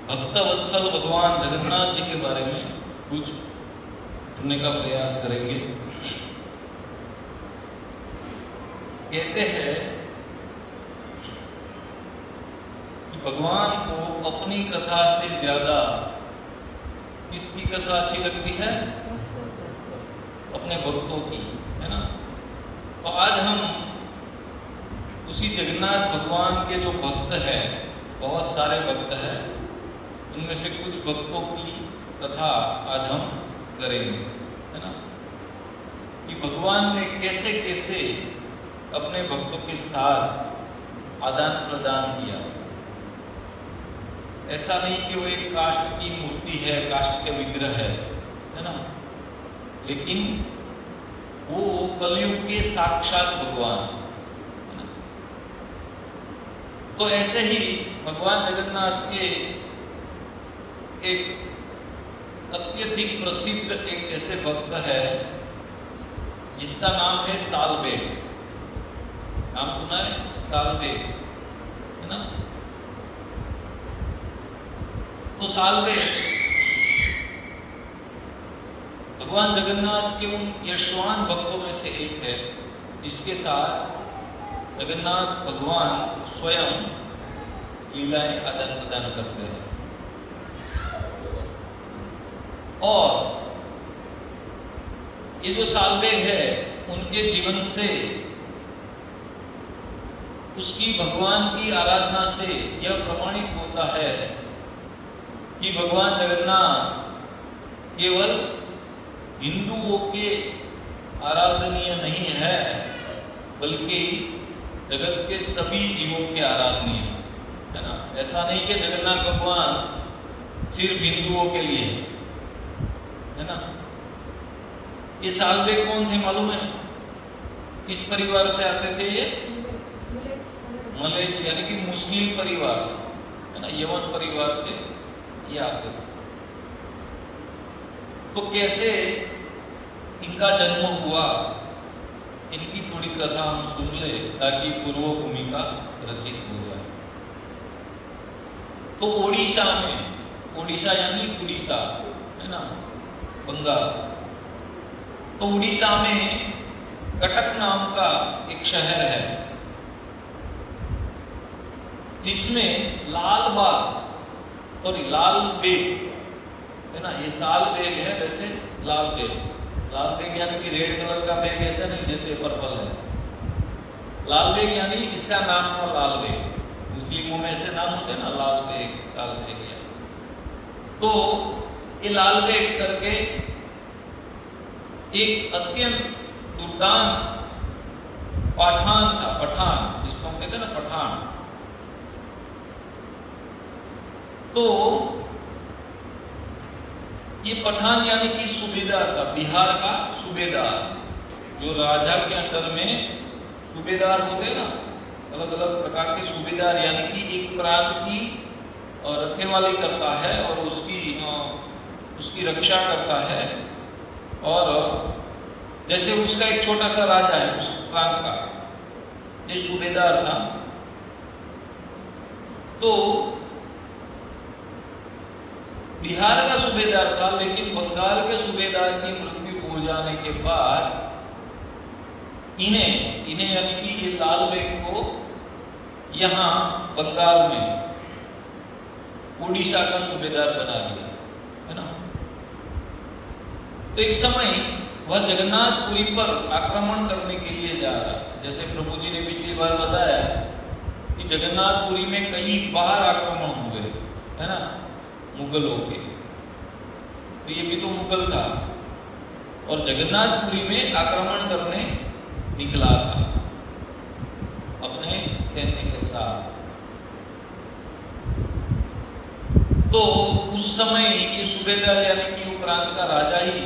भक्त वत्सल भगवान जगन्नाथ जी के बारे में कुछ सुनने का प्रयास करेंगे। कहते हैं कि भगवान को अपनी कथा से ज्यादा किसकी कथा अच्छी लगती है? अपने भक्तों की, है ना। तो आज हम उसी जगन्नाथ भगवान के जो भक्त हैं, बहुत सारे भक्त हैं, उनमें से कुछ भक्तों की कथा आज हम करेंगे, है ना, कि भगवान ने कैसे कैसे अपने भक्तों के साथ आदान प्रदान किया। ऐसा नहीं कि वो एक काष्ठ की मूर्ति है, काष्ठ के विग्रह है ना, लेकिन वो कलयुग के साक्षात भगवान, है ना। तो ऐसे ही भगवान जगन्नाथ के एक अत्यधिक प्रसिद्ध एक ऐसे भक्त है जिसका नाम है सालबेग। नाम सुना है? सालबेग, है ना। तो सालबेग भगवान जगन्नाथ के उन यशवान भक्तों में से एक है जिसके साथ जगन्नाथ भगवान स्वयं लीलाएं आदान प्रदान करते हैं। और ये जो सालबेग है, उनके जीवन से, उसकी भगवान की आराधना से यह प्रमाणित होता है कि भगवान जगन्नाथ केवल हिंदुओं के आराधनीय नहीं है, बल्कि जगत के सभी जीवों के आराधनीय, है ना। ऐसा नहीं कि जगन्नाथ भगवान सिर्फ हिंदुओं के लिए, है ना। ये सालबेग कौन थे मालूम है? किस परिवार से आते थे ये? मलेच, यानी कि मुस्लिम परिवार से, है ना, यवन परिवार से ये आते थे। तो कैसे इनका जन्म हुआ, इनकी थोड़ी कथा हम सुन ले ताकि पूर्व भूमिका रचित हो जाए। तो ओडिशा में, ओडिशा यानी उड़ीसा, है ना, बंगाल। तो उड़ीसा में कटक नाम का एक शहर है जिसमें लाल बेग, है ना। ये साल बेग है, वैसे लाल बेग यानी कि रेड कलर का बेग, ऐसा नहीं जैसे पर्पल है। लाल बेग यानी इसका नाम था लाल बेग। मुस्लिमों में ऐसे नाम होते हैं ना, लाल बेग, लाल बेग। तो ये लाल बेग करके एक अत्यंत दुर्दांत पठान था, पठान जिसको हम कहते हैं ना, पठान। तो ये पठान यानी कि सूबेदार था, बिहार का सूबेदार। जो राजा के अंडर में सूबेदार होते ना, अलग अलग प्रकार के सूबेदार, यानी कि एक प्रांत की रखवाली करता है और उसकी रक्षा करता है। और जैसे उसका एक छोटा सा राजा है उस प्रांत का, ये सूबेदार था। तो बिहार का सूबेदार था, लेकिन बंगाल के सूबेदार की मृत्यु हो जाने के बाद इन्हें यानी कि ये लाल बेग को यहां बंगाल में उड़ीसा का सूबेदार बना दिया, है ना। तो एक समय वह जगन्नाथपुरी पर आक्रमण करने के लिए जा रहा है। जैसे प्रभु जी ने पिछली बार बताया कि जगन्नाथपुरी में कई बार आक्रमण हुए, है ना, मुगलों के। तो ये भी तो मुगल था और जगन्नाथपुरी में आक्रमण करने निकला था अपने सैन्य के साथ। तो उस समय ये सूबेदार यानी कि वो प्रांत का राजा ही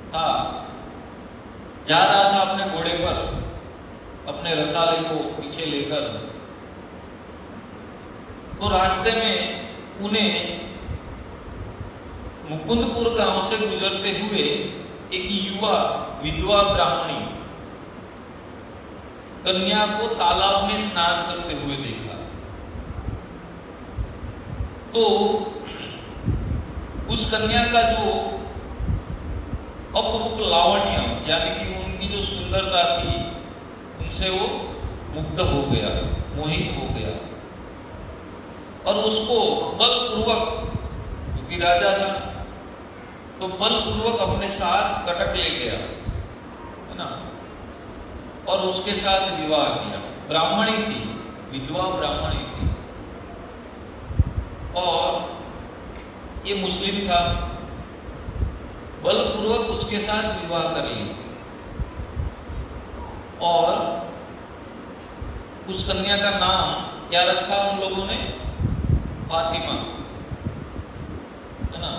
था, जा रहा था अपने घोड़े पर, अपने रसाले को पीछे लेकर। तो रास्ते में उन्हें मुकुंदपुर गांव से गुजरते हुए एक युवा विधवा ब्राह्मणी कन्या को तालाब में स्नान करते हुए देखा। तो उस कन्या का जो अपरूप लावण्य, यानी कि उनकी जो सुंदरता थी, उनसे वो मुग्ध हो गया, मोहित हो गया, और उसको बलपूर्वक, क्योंकि राजा था तो बलपूर्वक अपने साथ कटक ले गया, है ना, और उसके साथ विवाह किया। ब्राह्मणी थी, विधवा ब्राह्मणी थी, और ये मुस्लिम था। बलपूर्वक उसके साथ विवाह कर लिया, और उस कन्या का नाम क्या रखा उन लोगों ने? फातिमा, है ना।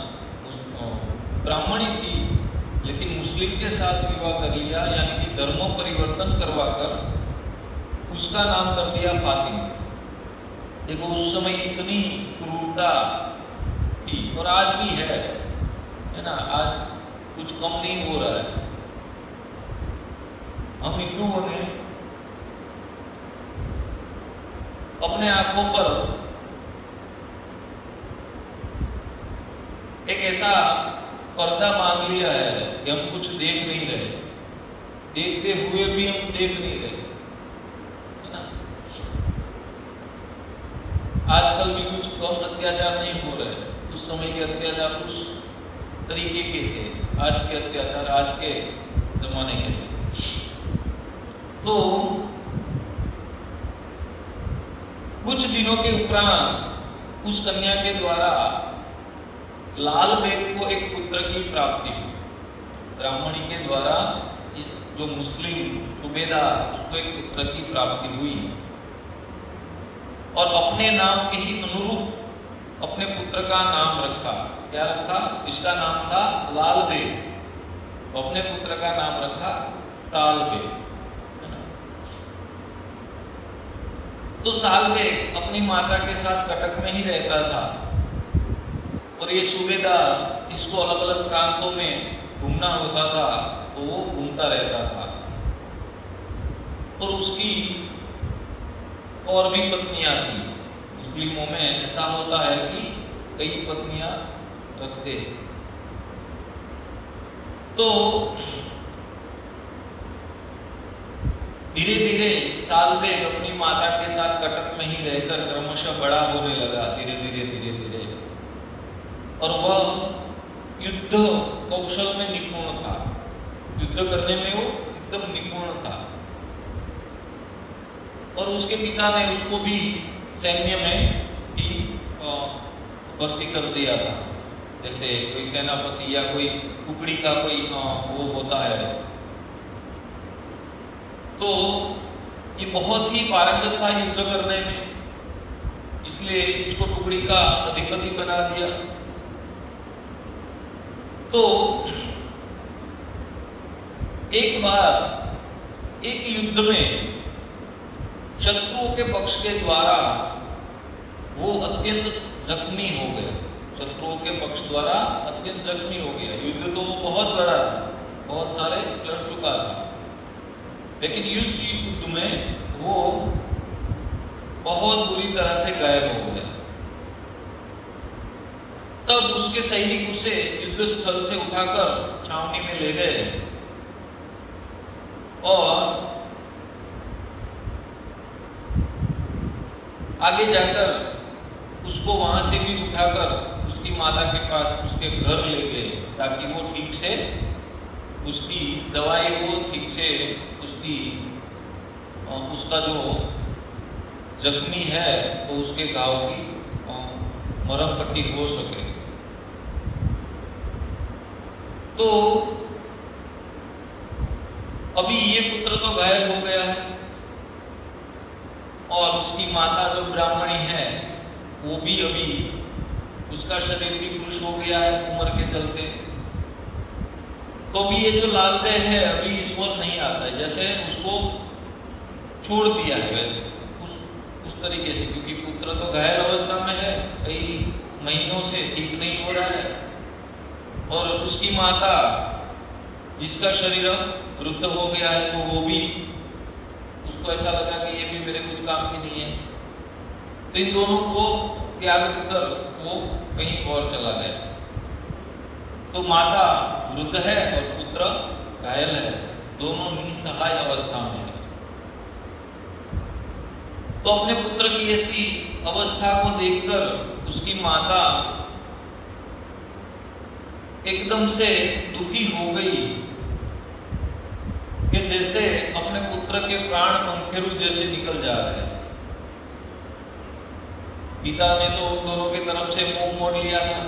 ब्राह्मणी थी लेकिन मुस्लिम के साथ विवाह कर लिया, यानी कि धर्मों परिवर्तन करवाकर उसका नाम कर दिया फातिमा। देखो उस समय इतनी क्रूरता थी, और आज भी है ना, आज कुछ कम नहीं हो रहा है। हम हिंदुओं ने अपने आंखों पर एक ऐसा पर्दा बांध लिया है कि हम कुछ देख नहीं रहे, देखते हुए भी हम देख नहीं रहे, है ना। आजकल भी कुछ कम अत्याचार नहीं हो रहे, उस समय के अत्याचार उस तरीके के थे, आज के अत्याचार आज के जमाने के थे। तो कुछ दिनों के उपरांत उस कन्या के द्वारा लाल बेग को एक पुत्र की प्राप्ति हुई। ब्राह्मणी के द्वारा इस जो मुस्लिम सूबेदार, उसको एक पुत्र की प्राप्ति हुई, और अपने नाम के ही अनुरूप अपने पुत्र का नाम रखा। क्या रखा? इसका नाम था लाल बेग, अपने पुत्र का नाम रखा साल बेग। तो साल बेग अपनी माता के साथ कटक में ही रहता था, और ये सूबेदार, इसको अलग अलग प्रांतों में घूमना होता था तो वो घूमता रहता था। और उसकी और भी पत्नियां थी। मुस्लिमों में ऐसा होता है कि कई पत्नियां रखते हैं। तो धीरे धीरे साल बेग अपनी माता के साथ कटक में ही रहकर क्रमशः बड़ा होने लगा, धीरे धीरे धीरे धीरे, और वह युद्ध कौशल में निपुण था। युद्ध करने में वो एकदम निपुण था, और उसके पिता ने उसको भी सैन्य में ही भर्ती कर दिया था। जैसे कोई सेनापति या कोई टुकड़ी का कोई वो होता है, तो ये बहुत ही पारंगत था युद्ध करने में, इसलिए इसको टुकड़ी का अधिपति बना दिया। तो एक बार एक युद्ध में शत्रुओं के पक्ष के द्वारा वो अत्यंत जख्मी हो गया। शत्रुओं के पक्ष द्वारा अत्यंत जख्मी हो गया। युद्ध तो बहुत बड़ा था, बहुत सारे लड़ चुका था, लेकिन इस युद्ध में वो बहुत बुरी तरह से घायल हो गया। तब उसके सैनिक उसे युद्ध स्थल से उठाकर छावनी में ले गए, और आगे जाकर उसको वहां से भी उठाकर उसकी माता के पास उसके घर ले गए, ताकि वो ठीक से उसकी दवाई हो, ठीक से उसका जो जख्मी है तो उसके घाव की मरहम पट्टी हो सके। तो अभी ये पुत्र तो घायल हो गया है, और उसकी माता जो ब्राह्मणी है वो भी अभी उसका शरीर भी कृश हो गया है उम्र के चलते। तो भी ये जो लाल बेग है अभी ईश्वर नहीं आता है, जैसे उसको छोड़ दिया है वैसे उस तरीके से, क्योंकि पुत्र तो घायल अवस्था में है, कई महीनों से ठीक नहीं हो रहा है, और उसकी माता जिसका शरीर वृद्ध हो गया है, तो वो भी उसको ऐसा लगा कि ये भी मेरे कुछ काम की नहीं है। तो इन दोनों को त्याग कर वो कहीं और चला गया। तो माता वृद्ध है और पुत्र घायल है, दोनों निसहाय अवस्था में है। तो अपने पुत्र की ऐसी अवस्था को देखकर उसकी माता एकदम से दुखी हो गई कि जैसे अपने पुत्र के प्राण पंखेरु जैसे निकल जा रहे हैं। पिता ने तो दोनों की तरफ से मुंह मोड़ लिया था,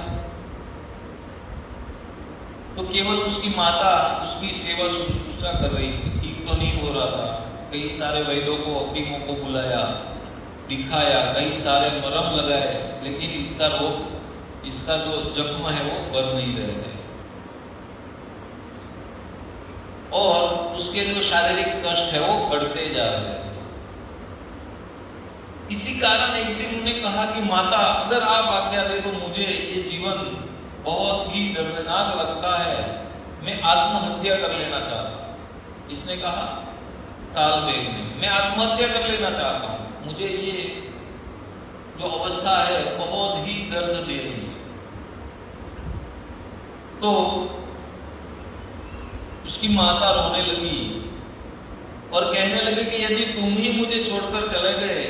तो केवल उसकी माता उसकी सेवा शुश्रूषा कर रही थी। ठीक तो नहीं हो रहा था, कई सारे वैद्यों को, हकीमों को बुलाया, दिखाया, कई सारे मरहम लगाए, लेकिन इसका रोग, इसका जो जख्म है वो भर नहीं रहे थे। और उसके जो शारीरिक कष्ट है वो बढ़ते जा रहे थे। इसी कारण एक दिन उन्हें कहा कि माता, अगर आप आज्ञा दे तो मुझे ये जीवन बहुत ही दर्दनाक लगता है, मैं आत्महत्या कर लेना चाहता हूं। इसने कहा, सालबेग ने, मैं आत्महत्या कर लेना चाहता हूं, मुझे ये जो अवस्था है बहुत ही दर्द दे रही है। तो उसकी माता रोने लगी और कहने लगी कि यदि तुम ही मुझे छोड़कर चले गए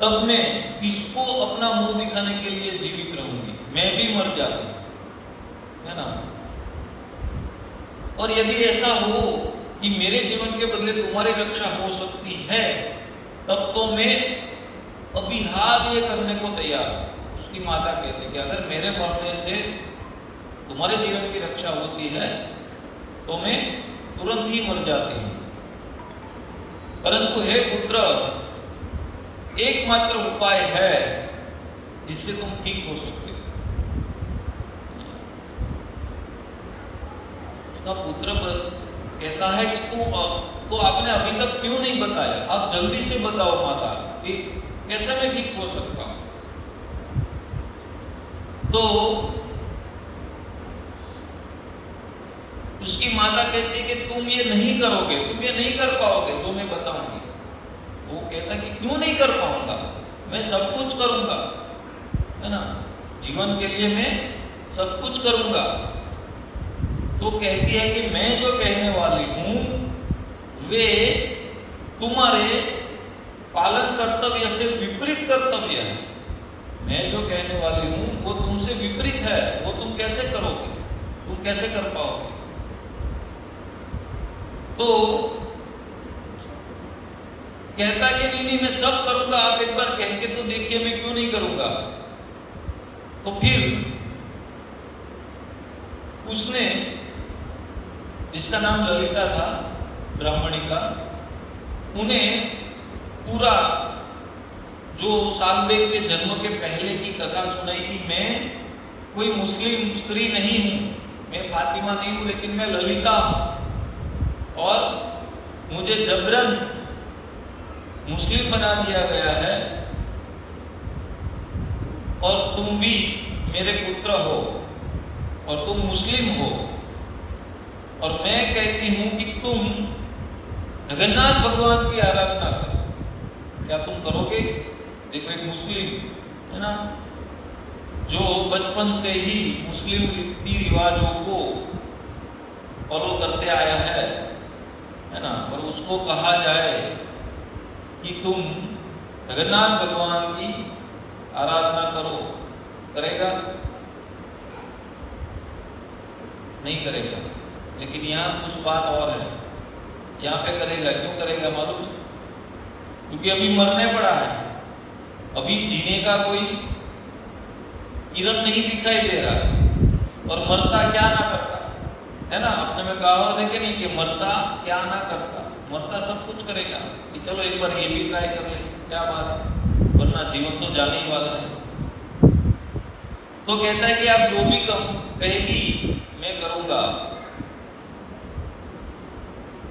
तब मैं किसको अपना मुंह दिखाने के लिए जीवित रहूंगी, मैं भी मर जाती, है ना। और यदि ऐसा हो कि मेरे जीवन के बदले तुम्हारी रक्षा हो सकती है, तब तो मैं अभी हाल ये करने को तैयार हूं। उसकी माता कहती कि अगर मेरे मरने से तुम्हारे जीवन की रक्षा होती है तो मैं तुरंत ही मर जाती हूं, परंतु हे पुत्र, एकमात्र उपाय है जिससे तुम ठीक हो सकते हो। उसका पुत्र कहता है कि तो आपने अभी तक क्यों नहीं बताया, आप जल्दी से बताओ माता कि कैसे मैं ठीक हो सकता हूं। तो उसकी माता कहती है कि तुम ये नहीं करोगे, तुम ये नहीं कर पाओगे जो मैं बताऊंगी। वो कहता है कि क्यों नहीं कर पाऊंगा, मैं सब कुछ करूंगा, है ना, जीवन के लिए मैं सब कुछ करूंगा। तो कहती है कि मैं जो कहने वाली हूं वे तुम्हारे पालन कर्तव्य से विपरीत कर्तव्य है। मैं जो कहने वाली हूं वो तुमसे विपरीत है, वो तुम कैसे करोगे, तुम कैसे कर पाओगे। तो कहता कि नहीं, मैं सब करूंगा, आप एक बार कह के तो देखिए मैं क्यों नहीं करूंगा। तो फिर उसने, जिसका नाम ललिता था, ब्राह्मणी का, उन्हें पूरा जो सालबेग के जन्म के पहले की कथा सुनाई कि मैं कोई मुस्लिम स्त्री नहीं हूं, मैं फातिमा नहीं हूं, लेकिन मैं ललिता हूं और मुझे जबरन मुस्लिम बना दिया गया है और तुम भी मेरे पुत्र हो और तुम मुस्लिम हो, और मैं कहती हूं कि तुम जगन्नाथ भगवान की आराधना करो। क्या तुम करोगे? देखो, एक मुस्लिम है ना, जो बचपन से ही मुस्लिम रीति रिवाजों को फॉलो करते आया है ना, और उसको कहा जाए कि तुम जगन्नाथ भगवान की आराधना करो, करेगा? नहीं करेगा। लेकिन यहाँ कुछ बात और है, यहाँ पे करेगा। क्यों करेगा मालूम? क्योंकि अभी मरने पड़ा है, अभी जीने का कोई किरण नहीं दिखाई दे रहा, और मरता क्या ना करता, है ना। आपने में कहावत है कि नहीं कि मरता क्या ना करता, मरता सब कुछ करेगा कि चलो एक बार ये भी ट्राई कर ले, क्या बात, वरना जीवन तो जाने ही वाला है। तो कहता है कि आप जो भी कहेगी मैं करूंगा।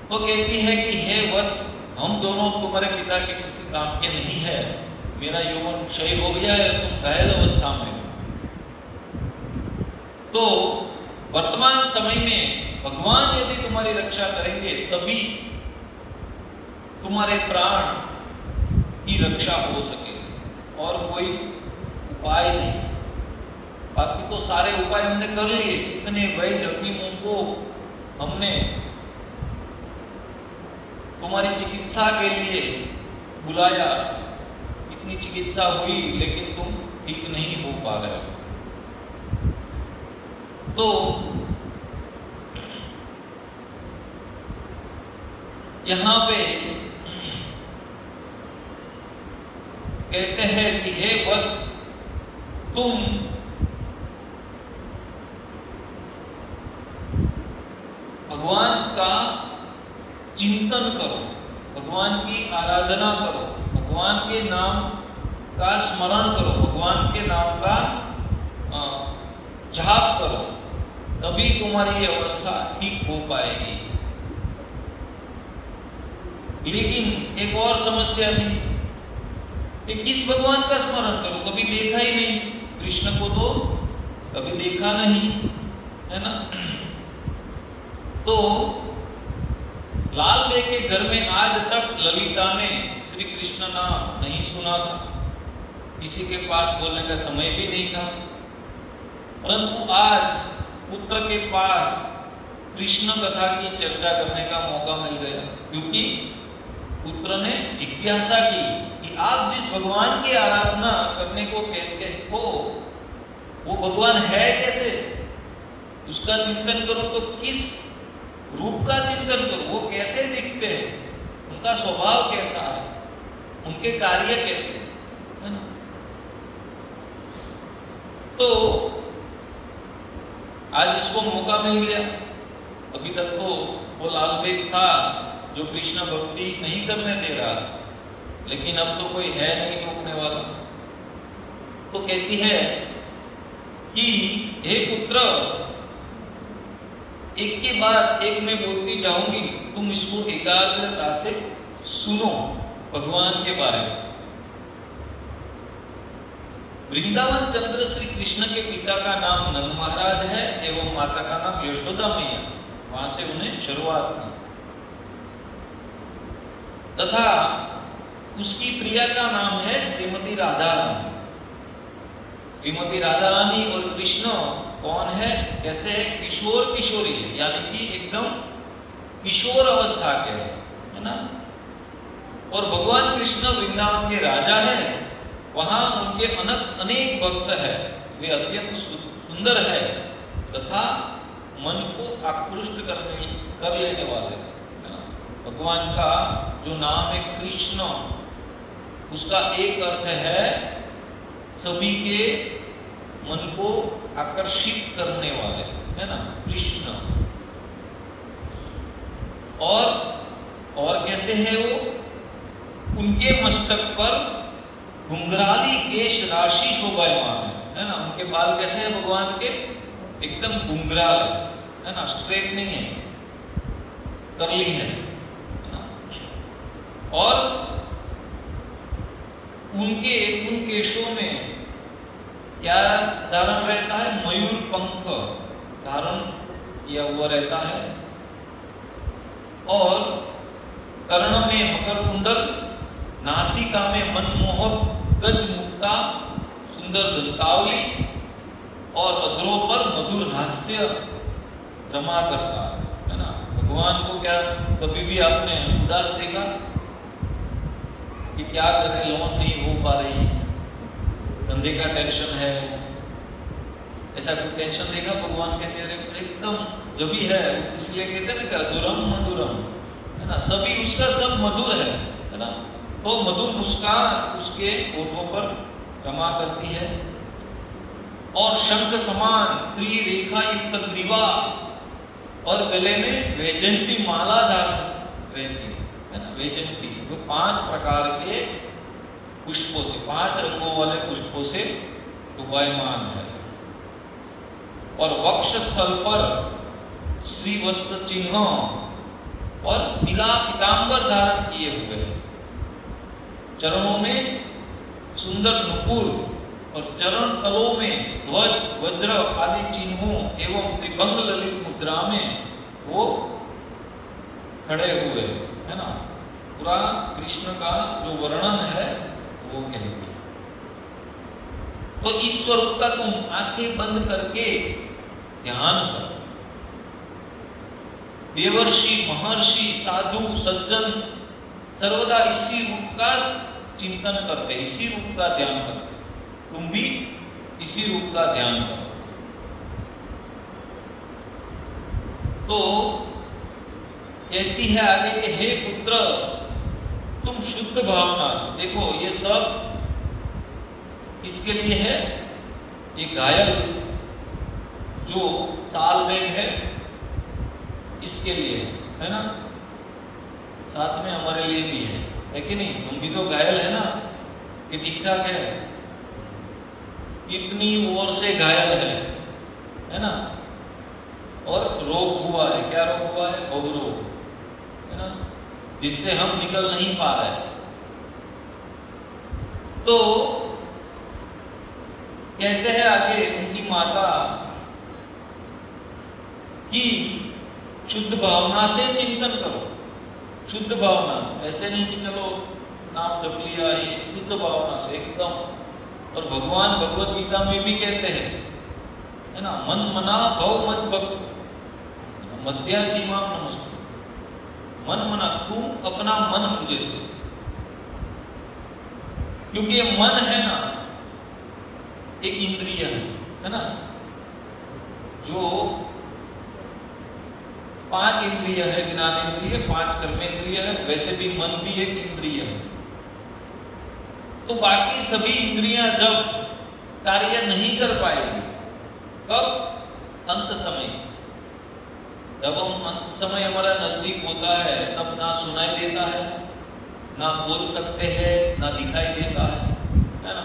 तो कहती है कि हे वत्स, हम दोनों तुम्हारे पिता के किसी काम के नहीं है, मेरा यौवन क्षय हो गया है, तुम घायल अवस्था में हो। तो वर्तमान समय में भगवान यदि तुम्हारी रक्षा करेंगे तभी तुम्हारे प्राण की रक्षा हो सकेगी, और कोई उपाय नहीं। अब तो सारे उपाय हमने कर लिए, इतने वैद्य हकीमों को हमने तुम्हारी चिकित्सा के लिए बुलाया, इतनी चिकित्सा हुई, लेकिन तुम ठीक नहीं हो पा रहे हो। तो यहां पे कहते हैं कि हे वत्स, तुम भगवान का चिंतन करो, भगवान की आराधना करो, भगवान के नाम का स्मरण करो, भगवान के नाम का जाप करो, तभी तुम्हारी ये अवस्था ठीक हो पाएगी। लेकिन एक और समस्या थी कि किस भगवान का स्मरण करो, कभी देखा ही नहीं कृष्ण को, तो कभी देखा नहीं, है ना। तो लाल देव के घर में आज तक ललिता ने श्री कृष्ण नाम नहीं सुना था, किसी के पास बोलने का समय भी नहीं था, परंतु आज पुत्र के पास कृष्ण कथा की चर्चा करने का मौका मिल गया, क्योंकि पुत्र ने जिज्ञासा की कि आप जिस भगवान की आराधना करने को कहते हो वो भगवान है कैसे, उसका चिंतन करो तो किस रूप का चिंतन करो, वो कैसे दिखते हैं, उनका स्वभाव कैसा है, उनके कार्य कैसे, है ना। तो आज इसको मौका मिल गया। अभी तक तो वो लाल बेग था जो कृष्ण भक्ति नहीं करने दे रहा, लेकिन अब तो कोई है नहीं रोकने वाला। तो कहती है कि हे पुत्र, एक के बाद एक मैं बोलती जाऊंगी, तुम इसको एकाग्रता से सुनो भगवान के बारे में। वृंदावन चंद्र श्री कृष्ण के पिता का नाम नंद महाराज है एवं माता का नाम यशोदा मैया, वहां से उन्हें शुरुआत की। तथा उसकी प्रिया का नाम है श्रीमती राधा रानी। श्रीमती राधा रानी और कृष्ण कौन है, कैसे है, किशोर किशोरी है, यानी कि एकदम किशोर अवस्था के है ना। और भगवान कृष्ण वृंदावन के राजा है, वहां उनके अनेक भक्त है, वे अत्यंत सुंदर है तथा मन को आकृष्ट कर लेने वाले है ना। भगवान का जो नाम है कृष्ण, उसका एक अर्थ है सभी के मन को आकर्षित करने वाले, है ना, कृष्ण। और कैसे है वो, उनके मस्तक पर घुंघराली केश राशि शोभायमान है ना। उनके बाल कैसे हैं भगवान के, एकदम घुंघराल है ना, स्ट्रेट नहीं है, कर्ली है ना। और उन केशों में क्या धारण रहता है, मयूर पंख धारण किया हुआ रहता है। और कर्ण में मकर कुंडल, नासिका में मनमोहक गज मुक्ता सुंदर दंतावली, और अधरों पर मधुर हास्य रमा करता है ना। भगवान को क्या कभी भी आपने उदास देखा कि क्या करें, लोन नहीं हो पा रही, धंधे का टेंशन है, ऐसा कोई टेंशन देखा भगवान के चेहरे पर? एकदम जो भी है, इसलिए कहते हैं ना दुरम मधुरम, है ना, सभी उसका सब मधुर है ना। तो मधुर मुस्कान उसके होठों पर रमा करती है। और शंख समान त्रिरेखा युक्त ग्रीवा और गले में वैजयंती माला धारण रहती है ना। वैजयंती जो 5 प्रकार के पुष्पों से, 5 रंगों वाले पुष्पों से शोभायमान है। और वक्ष स्थल पर श्रीवत्स चिन्ह और पीला पीतांबर धारण किए हुए हैं। चरणों में सुंदर नुपुर और चरण तलों में ध्वज वज्र आदि चिन्हों एवं त्रिभंग ललित मुद्रा में वो खड़े हुए है ना। पूरा कृष्ण का जो वर्णन है वो कहती है। तो इस स्वरूप का तुम आंखें बंद करके ध्यान करो। देवर्षि, महर्षि, साधु, सज्जन सर्वदा इसी रूप का चिंतन करते, इसी रूप का ध्यान करते। तुम भी इसी रूप का ध्यान करो। तो कहती है आगे कि हे पुत्र, तुम शुद्ध भावना से देखो, ये सब इसके लिए है। ये घायल जो तालमेल है इसके लिए है ना, साथ में हमारे लिए भी है कि नहीं? हम भी तो घायल है ना, ये ठीक ठाक है, इतनी ओर से घायल है ना, और रोग हुआ है। क्या रोग हुआ है? भोग रोग है ना, जिससे हम निकल नहीं पा रहे। तो कहते हैं आगे उनकी माता कि शुद्ध भावना से चिंतन करो। शुद्ध भावना, ऐसे नहीं कि चलो नाम जप लिया, ये शुद्ध भावना से एकदम। और भगवान भगवत गीता में भी कहते हैं है ना, मन मना भव मत भक्त मध्याजीमा नमस्ते। मन मना, तुम अपना मन मुझे दो, क्योंकि ये मन है ना एक इंद्रिय है ना, जो 5 इंद्रिय है, ज्ञान इंद्रिय, 5 कर्मेंद्रिय है, वैसे भी मन भी एक इंद्रिय है। तो बाकी सभी इंद्रियां जब कार्य नहीं कर पाएगी, कब? अंत समय। जब हम अंत समय हमारा नजदीक होता है, तब ना सुनाई देता है, ना बोल सकते हैं, ना दिखाई देता है ना।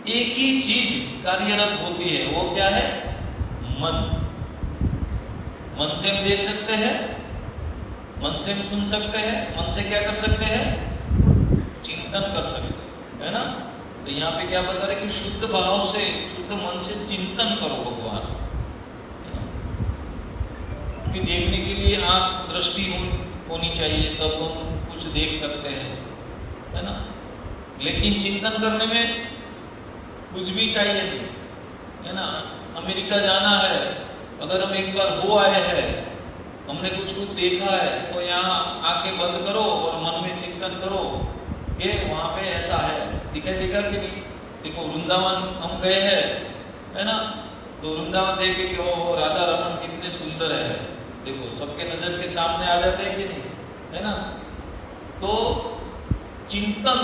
एक ही चीज कार्यरत होती है, वो क्या है? मन। मन से हम देख सकते हैं, मन से हम सुन सकते हैं, मन से क्या कर सकते हैं? चिंतन कर सकते हैं, है ना। तो यहाँ पे क्या बता रहे कि शुद्ध भाव से, शुद्ध मन से चिंतन करो भगवान। कि देखने के लिए आंख दृष्टि होनी चाहिए, तब हम कुछ देख सकते हैं, है ना। लेकिन चिंतन करने में कुछ भी चाहिए नहीं, है ना। अमेरिका जाना है, अगर हम एक बार हो आए हैं, हमने कुछ देखा है, तो यहाँ आंखें बंद करो और मन में चिंतन करो कि वहां पे ऐसा है, दिखाई देगा कि नहीं? देखो वृंदावन हम गए हैं, है ना, तो वृंदावन देखे कि ओ राधा रमन कितने सुंदर है, देखो सबके नजर के सामने आ जाते हैं कि नहीं, है ना। तो चिंतन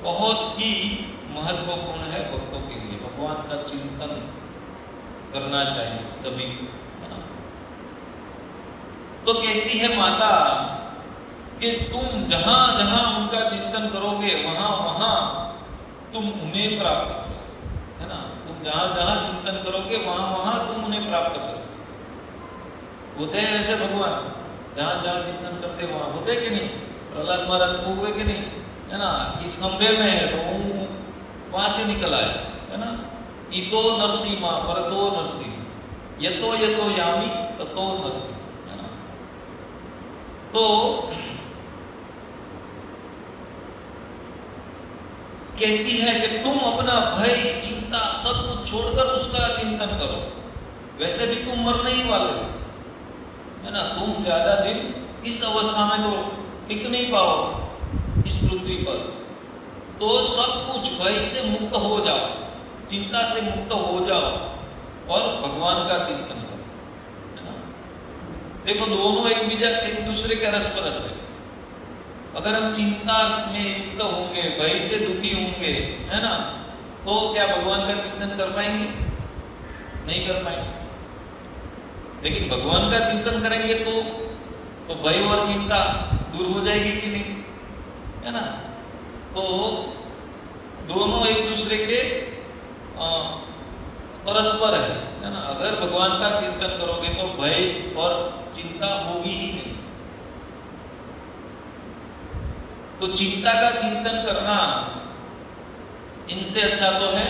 बहुत ही महत्वपूर्ण है भक्तों के लिए। भगवान का चिंतन करना चाहिए सभी, है ना। तो कहती है माता कि तुम जहां जहां उनका चिंतन करोगे, वहां वहां तुम उन्हें प्राप्त करोगे, है ना। तुम जहां जहां चिंतन करोगे, वहां वहां तुम उन्हें प्राप्त करोगे। होते हैं ऐसे भगवान, जहां जहां चिंतन करते वहां होते कि नहीं? प्रहलाद महाराज को हुए कि नहीं, है ना। इस खंबे में है तो वहां से निकल आए, है ना। इतो नरसिंह परतो नरसिंह, यतो यतो यामी ततो नरसिंह, है ना। तो कहती है कि तुम अपना भय, चिंता सब कुछ छोड़कर उसका चिंतन करो। वैसे भी तुम मरने ही वाले हो, है ना। तुम ज्यादा दिन इस अवस्था में तो टिक नहीं पाओगे इस पृथ्वी पर। तो सब कुछ भय से मुक्त हो जाओ, चिंता से मुक्त हो जाओ और भगवान का चिंतन करो, है ना। देखो दोनों एक दूसरे के रसपरस है। अगर हम चिंता में युक्त होंगे, भय से दुखी होंगे, है ना, तो क्या भगवान का चिंतन कर पाएंगे? नहीं कर पाएंगे। लेकिन भगवान का चिंतन करेंगे तो भय और चिंता दूर हो जाएगी कि नहीं, है ना। तो दोनों एक दूसरे के परस्पर है ना। अगर भगवान का चिंतन करोगे तो भय और चिंता होगी ही नहीं। तो चिंता का चिंतन करना इनसे अच्छा तो है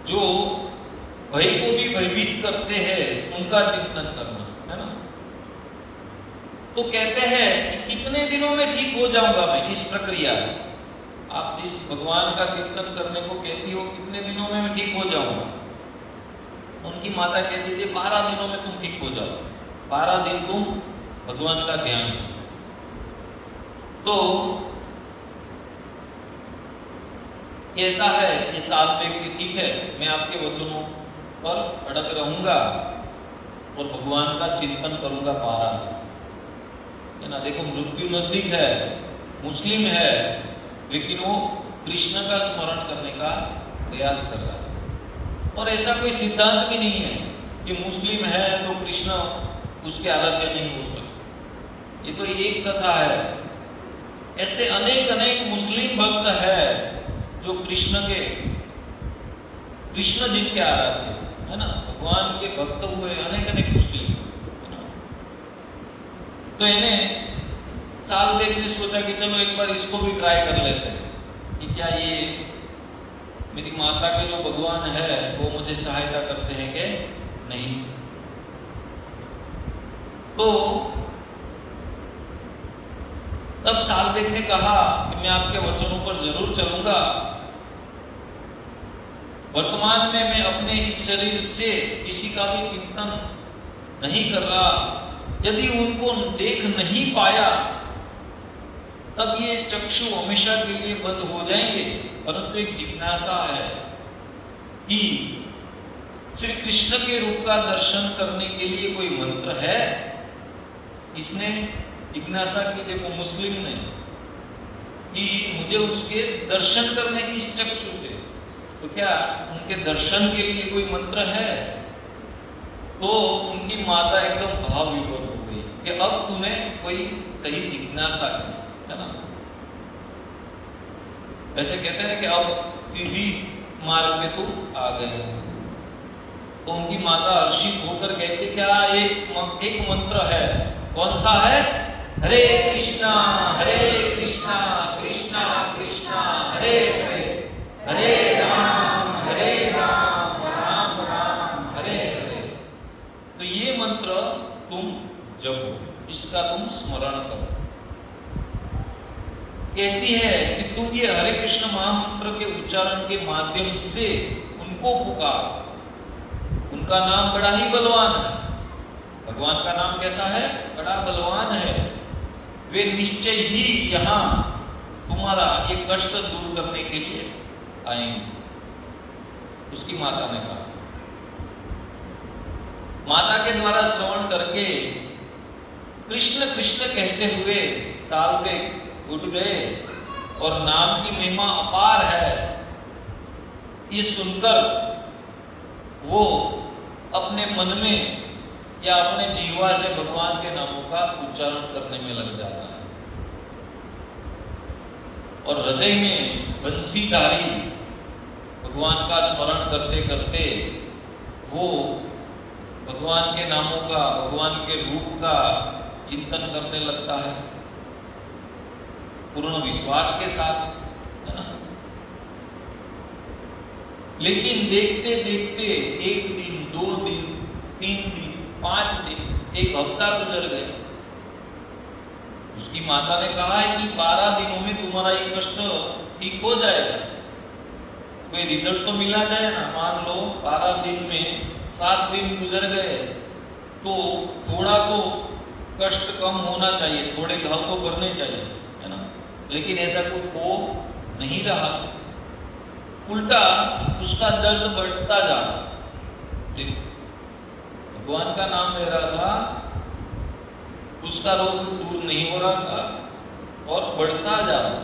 जो भय को भी भयभीत करते हैं, उनका चिंतन करना, है ना। तो कहते हैं कि कितने दिनों में ठीक हो जाऊंगा मैं इस प्रक्रिया से। आप जिस भगवान का चिंतन करने को कहती हो कितने दिनों में मैं ठीक हो जाऊंगा? उनकी माता कहती थी 12 दिनों में तुम ठीक हो जाओ, 12 दिन तुम भगवान का ध्यान करो। तो कहता है ये साल व्यक्ति, ठीक है मैं आपके वचनों पर अड़ग रहूंगा और भगवान का चिंतन करूंगा 12 दिन, है ना। देखो मृत्यु नजदीक है, मुस्लिम है, लेकिन वो कृष्ण का स्मरण करने का प्रयास कर रहा है। और ऐसा कोई सिद्धांत भी नहीं है कि मुस्लिम है तो कृष्ण उसके आराध्य नहीं हो सकते। ये तो एक कथा है। ऐसे अनेक अनेक मुस्लिम भक्त है जो कृष्ण जिनके आराध्य है ना, भगवान के भक्त हुए अनेक अनेक मुस्लिम, है ना। तो इन्हें साल देखने सोचा कि चलो एक बार इसको भी ट्राई कर लेते हैं कि क्या ये मेरी माता के जो भगवान है वो मुझे सहायता करते हैं कि नहीं। तो तब सालवेग ने कहा कि मैं आपके वचनों पर जरूर चलूंगा। वर्तमान में मैं अपने इस शरीर से किसी का भी चिंतन नहीं कर रहा। यदि उनको देख नहीं पाया तब ये चक्षु हमेशा के लिए बंद हो जाएंगे। परंतु एक जिज्ञासा है कि श्री कृष्ण के रूप का दर्शन करने के लिए कोई मंत्र है? इसने जिज्ञासा की, देखो मुस्लिम ने, कि मुझे उसके दर्शन करने इस चक्षु से, तो क्या उनके दर्शन के लिए कोई मंत्र है? तो उनकी माता एकदम भाव विभोर हो गई कि अब तूने कोई सही जिज्ञासा की, है ना। वैसे कहते हैं कि अब सीधी मार्ग पे तू आ गए। तो उनकी माता हर्षित होकर कहती क्या एक मंत्र है। कौन सा है? हरे कृष्णा कृष्णा कृष्णा हरे हरे, हरे राम राम राम हरे हरे। तो ये मंत्र तुम जपो, इसका तुम स्मरण करो। कहती है कि तुम ये हरे कृष्ण महामंत्र के उच्चारण के माध्यम से उनको पुकार। उनका नाम बड़ा ही बलवान है। भगवान का नाम कैसा है? बड़ा बलवान है। वे निश्चय ही यहां तुम्हारा ये कष्ट दूर करने के लिए आएंगे। उसकी माता ने कहा। माता के द्वारा श्रवण करके कृष्ण कृष्ण कहते हुए सालवेग उठ गए और नाम की महिमा अपार है ये सुनकर वो अपने मन में या अपने जीवा से भगवान के नामों का उच्चारण करने में लग जाता है। और हृदय में बंसीधारी भगवान का स्मरण करते करते वो भगवान के नामों का, भगवान के रूप का चिंतन करने लगता है पूर्ण विश्वास के साथ, है ना। लेकिन देखते देखते 1 दिन, 2 दिन, 3 दिन, 5 दिन, 1 हफ्ता गुजर गए। उसकी माता ने कहा है कि 12 दिनों में तुम्हारा ये कष्ट ठीक हो जाएगा। कोई रिजल्ट तो मिला जाए ना। मान लो 12 दिन में 7 दिन गुजर गए तो थोड़ा तो कष्ट कम होना चाहिए, थोड़े घाव तो भरने चाहिए, है ना। लेकिन ऐसा कुछ हो नहीं रहा। उल्टा उसका दर्द बढ़ता जा रहा। भगवान का नाम ले रहा था, उसका रोग दूर नहीं हो रहा था और बढ़ता जा रहा।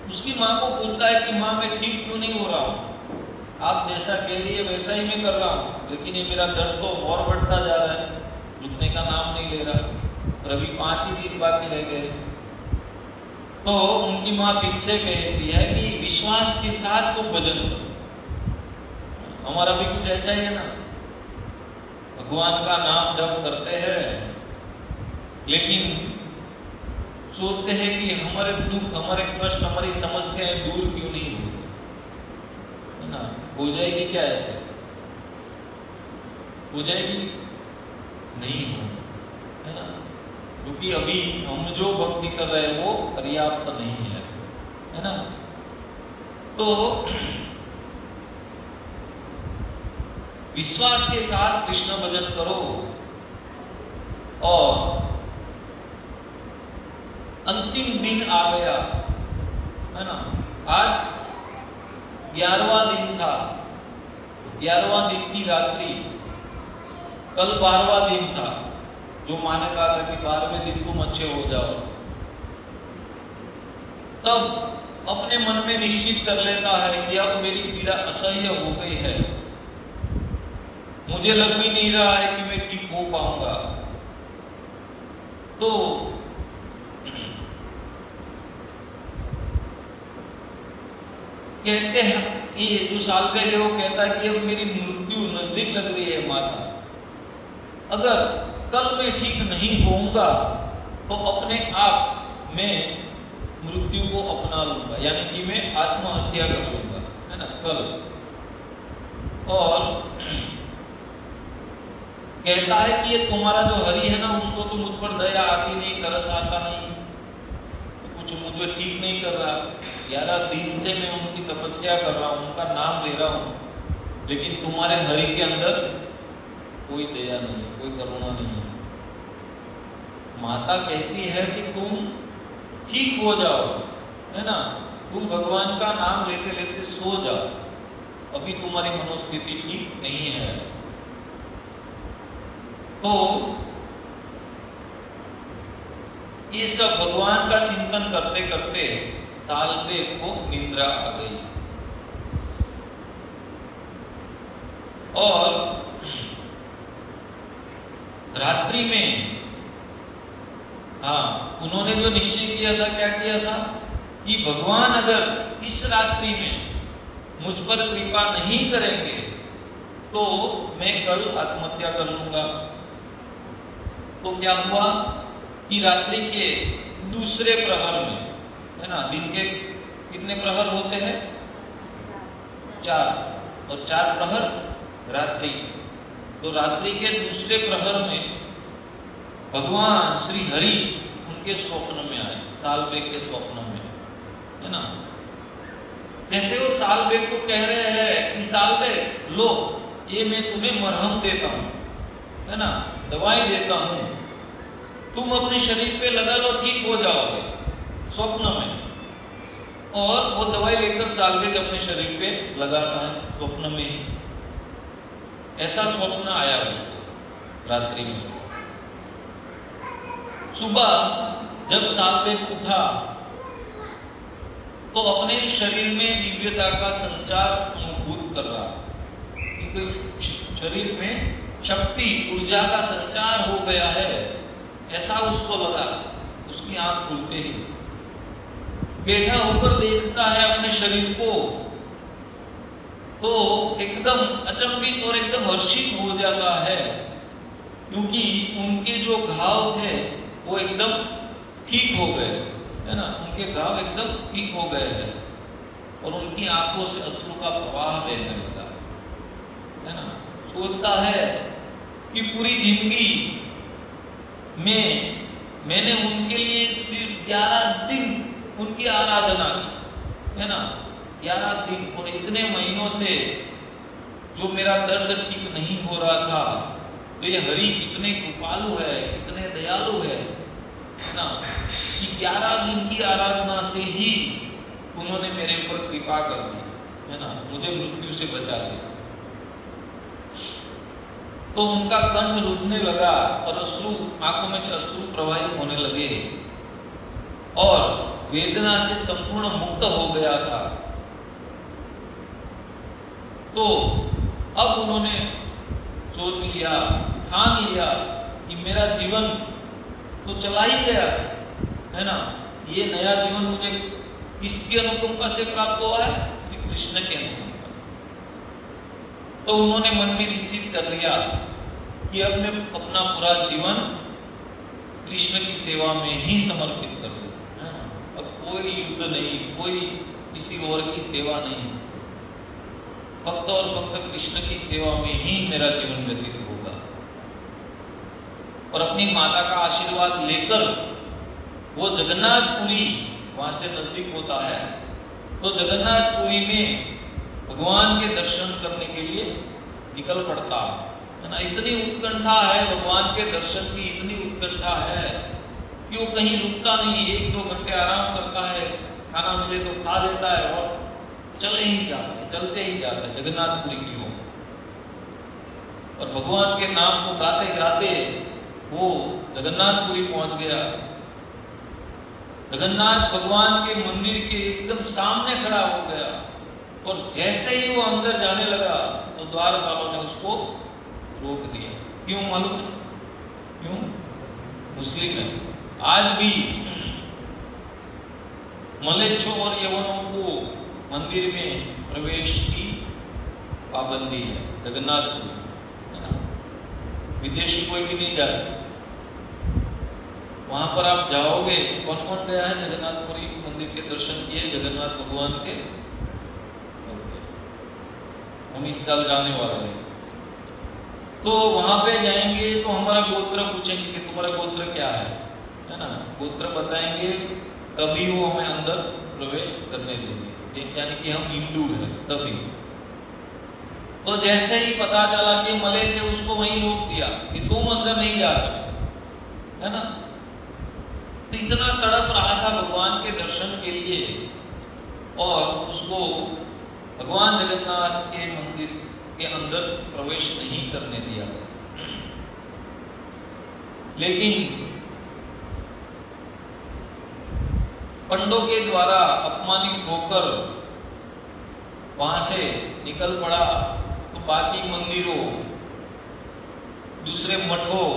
उसकी मां को पूछता है कि मां मैं ठीक क्यों नहीं हो रहा हूं? आप जैसा कह रही है वैसा ही मैं कर रहा हूं, लेकिन ये मेरा दर्द तो और बढ़ता जा रहा है, रुकने का नाम नहीं ले रहा। और अभी 5 ही दिन बाकी रह गए। तो उनकी मां फिर से कहती है कि विश्वास के साथ तो भजन करो। हमारा भी कुछ ऐसा ही है ना। भगवान का नाम जप करते हैं लेकिन सोचते हैं कि हमारे दुख, हमारे कष्ट, हमारी समस्याएं दूर क्यों नहीं हो रही, है ना। हो जाएगी क्या? ऐसे हो जाएगी? नहीं हो, है ना। क्योंकि अभी हम जो भक्ति कर रहे हैं वो पर्याप्त नहीं है ना। तो विश्वास के साथ कृष्ण भजन करो और अंतिम दिन आ गया है ना। आज 11वां दिन था, 11वां दिन की रात्रि, कल 12वां दिन था। जो माने कहा था कि 12वें दिन तुम अच्छे हो जाओ, तब अपने मन में निश्चित कर लेता है कि अब मेरी पीड़ा असह्य हो गई है, मुझे लग भी नहीं रहा है कि मैं ठीक हो पाऊंगा। तो कहते हैं, ये जो सालवे है वो कहता है कि अब मेरी मृत्यु नजदीक लग रही है माता, अगर कल मैं ठीक नहीं होऊंगा तो अपने आप मैं मृत्यु को अपना लूंगा, यानी कि मैं आत्महत्या कर लूंगा, है ना, कल। और कहता है कि ये तुम्हारा जो हरि है ना, उसको तो मुझ पर दया आती नहीं, तरस आता नहीं, तो कुछ मुझे ठीक नहीं कर रहा। 11 दिन से मैं उनकी तपस्या कर रहा हूं, उनका नाम ले रहा हूं, लेकिन तुम्हारे हरि के अंदर कोई दया नहीं, कोई करुणा नहीं है। माता कहती है कि तुम ठीक हो जाओ, है ना, तुम भगवान का नाम लेते लेते सो जाओ, अभी तुम्हारी मनोस्थिति ठीक नहीं है। तो ये सब भगवान का चिंतन करते करते सालवे को निद्रा आ गई। और रात्रि में उन्होंने जो निश्चय किया था, क्या किया था कि भगवान अगर इस रात्रि में मुझ पर कृपा नहीं करेंगे तो मैं कल आत्महत्या कर लूंगा। तो क्या हुआ कि रात्रि के दूसरे प्रहर में, है ना, दिन के कितने प्रहर होते हैं? 4, और 4 प्रहर रात्रि। तो रात्रि के दूसरे प्रहर में भगवान श्री हरि उनके स्वप्न में आए, सालवे के स्वप्न में, है ना। जैसे वो सालवे को कह रहे हैं कि सालवे लो, ये मैं तुम्हें मरहम देता हूं, है ना, दवाई देता हूं, तुम अपने शरीर पे लगा लो, ठीक हो जाओगे, स्वप्न में। और वो दवाई लेकर सालवे अपने शरीर पे लगाता है स्वप्न में ही। ऐसा स्वप्न आया उसको रात्रि में। सुबह जब सालवे उठा तो अपने शरीर में दिव्यता का संचार अनुभूत कर रहा, क्योंकि शरीर में शक्ति, ऊर्जा का संचार हो गया है, ऐसा उसको लगा। उसकी आंख खुलते ही बैठा होकर देखता है अपने शरीर को, तो एकदम अचंभित और एकदम हर्षित हो जाता है, क्योंकि उनके जो घाव थे वो एकदम ठीक हो गए, है ना, उनके घाव एकदम ठीक हो गए हैं और उनकी आंखों से अश्रु का प्रवाह बहने लगा, है ना। सोचता है कि पूरी जिंदगी में मैंने उनके लिए सिर्फ 11 दिन उनकी आराधना की, है ना, 11 दिन, और इतने महीनों से जो मेरा दर्द ठीक नहीं हो रहा था, तो ये हरि कितने कृपालु है, कितने दयालु है ना, कि 11 दिन की आराधना से ही उन्होंने मेरे ऊपर कृपा कर दी, है ना, मुझे मृत्यु से बचा दिया। तो उनका कंठ रुकने लगा और अश्रु, आंखों में से अश्रु प्रवाहित होने लगे और वेदना से संपूर्ण मुक्त हो गया था। तो अब उन्होंने सोच लिया, ठान लिया कि मेरा जीवन तो चला ही गया, है ना, ये नया जीवन मुझे किसकी अनुकंपा से प्राप्त हुआ है? श्री कृष्ण के अनुकंपा। तो उन्होंने मन में निश्चित कर लिया कि अब मैं अपना पूरा जीवन कृष्ण की सेवा में ही समर्पित कर दूं, है ना। अब कोई युद्ध नहीं, कोई किसी और की सेवा नहीं, भक्त और भक्त कृष्ण की सेवा में ही मेरा जीवन व्यतीत होगा। और अपनी माता का आशीर्वाद लेकर वो जगन्नाथपुरी वहां से नजदीक होता है, तो जगन्नाथपुरी में भगवान के दर्शन करने के लिए निकल पड़ता है ना। इतनी उत्कंठा है भगवान के दर्शन की, इतनी उत्कंठा है कि वो कहीं रुकता नहीं, 1-2 घंटे आराम करता है, खाना मिले तो खा लेता है और चलते ही जाता है जगन्नाथपुरी की ओर। और भगवान के नाम को गाते गाते वो जगन्नाथपुरी पहुंच गया। जगन्नाथ भगवान के मंदिर के एकदम सामने खड़ा हो गया और जैसे ही वो अंदर जाने लगा तो द्वारपालों ने उसको रोक दिया। क्यों मालूम है? क्यों? मुस्लिम है। आज भी मलेच्छों और यवनों को मंदिर में प्रवेश की पाबंदी है, जगन्नाथपुरी, है ना। विदेशी कोई भी नहीं जा सकता। वहां पर आप जाओगे, कौन कौन गया है जगन्नाथपुरी मंदिर के दर्शन किए जगन्नाथ भगवान के? हम इस साल जाने वाले हैं। तो वहां पे जाएंगे तो हमारा गोत्र पूछेंगे कि तुम्हारा गोत्र क्या है ना। गोत्र बताएंगे तभी वो हमें अंदर प्रवेश करने देंगे, यानी कि हम हिंदू हैं तभी। तो जैसे ही पता चला कि मलेच्छ है, उसको वहीं रोक दिया कि तुम अंदर नहीं जा सकते, है ना। तो इतना तड़प रहा था भगवान के दर्शन के लिए और उसको भगवान जगन्नाथ के मंदिर के अंदर प्रवेश नहीं करने दिया गया। लेकिन पंडों के द्वारा अपमानित होकर वहां से निकल पड़ा, तो बाकी मंदिरों, दूसरे मठों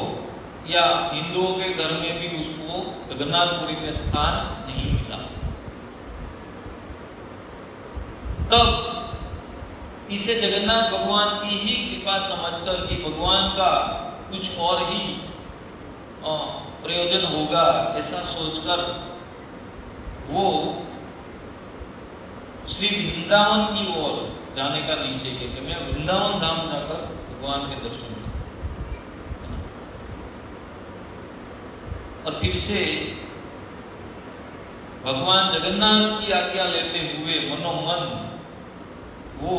या हिंदुओं के घर में भी उसको जगन्नाथपुरी में स्थान नहीं मिला। तब इसे जगन्नाथ भगवान की ही कृपा समझकर कि भगवान का कुछ और ही प्रयोजन होगा, ऐसा सोचकर वो श्री वृंदावन की ओर जाने का निश्चय किया कि मैं वृंदावन धाम जाकर भगवान के दर्शन करूं। और फिर से भगवान जगन्नाथ की आज्ञा लेते हुए मनोमन वो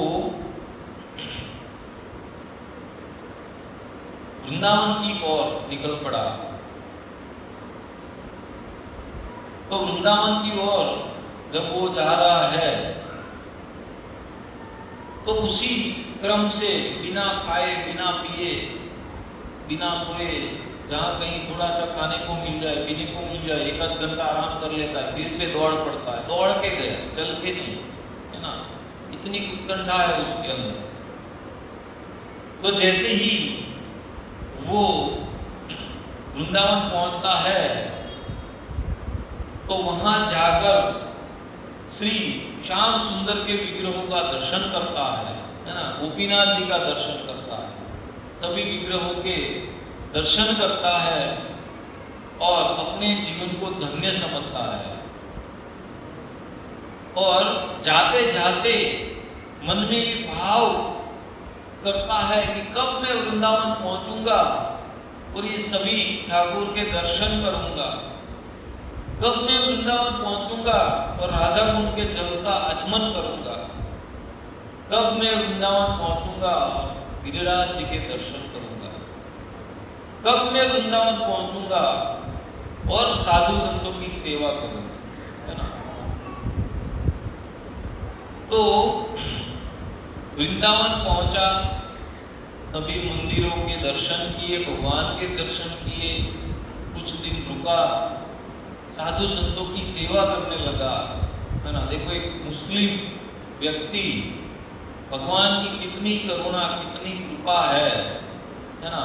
वृंदावन की ओर निकल पड़ा। तो वृंदावन की ओर जब वो जा रहा है तो उसी क्रम से बिना खाए, बिना पिए, बिना सोए, जहां कहीं थोड़ा सा खाने को मिल जाए, पीने को मिल जाए, 1 घंटा आराम कर लेता है, फिर से दौड़ पड़ता है। दौड़ के गया, चल के नहीं, है ना। इतनी उत्कंठा है उसके अंदर। तो जैसे ही वो वृंदावन पहुंचता है तो वहां जाकर श्री श्याम सुंदर के विग्रहों का दर्शन करता है ना। गोपीनाथ जी का दर्शन करता है, सभी विग्रहों के दर्शन करता है और अपने जीवन को धन्य समझता है। और जाते जाते मन में ये भाव करता है कि कब मैं वृंदावन पहुंचूंगा और ये सभी ठाकुर के दर्शन करूंगा, कब मैं वृंदावन पहुंचूंगा और राधा कुंड के जल का आचमन करूंगा, कब मैं वृंदावन पहुंचूंगा और गिरिराज जी के दर्शन करूंगा, कब मैं वृंदावन पहुंचूंगा और साधु संतों की सेवा करूंगा, है ना। तो वृंदावन पहुंचा, सभी मंदिरों के दर्शन किए, भगवान के दर्शन किए, कुछ दिन रुका, साधु संतों की सेवा करने लगा, है ना। देखो एक मुस्लिम व्यक्ति, भगवान की कितनी करुणा, कितनी कृपा है ना,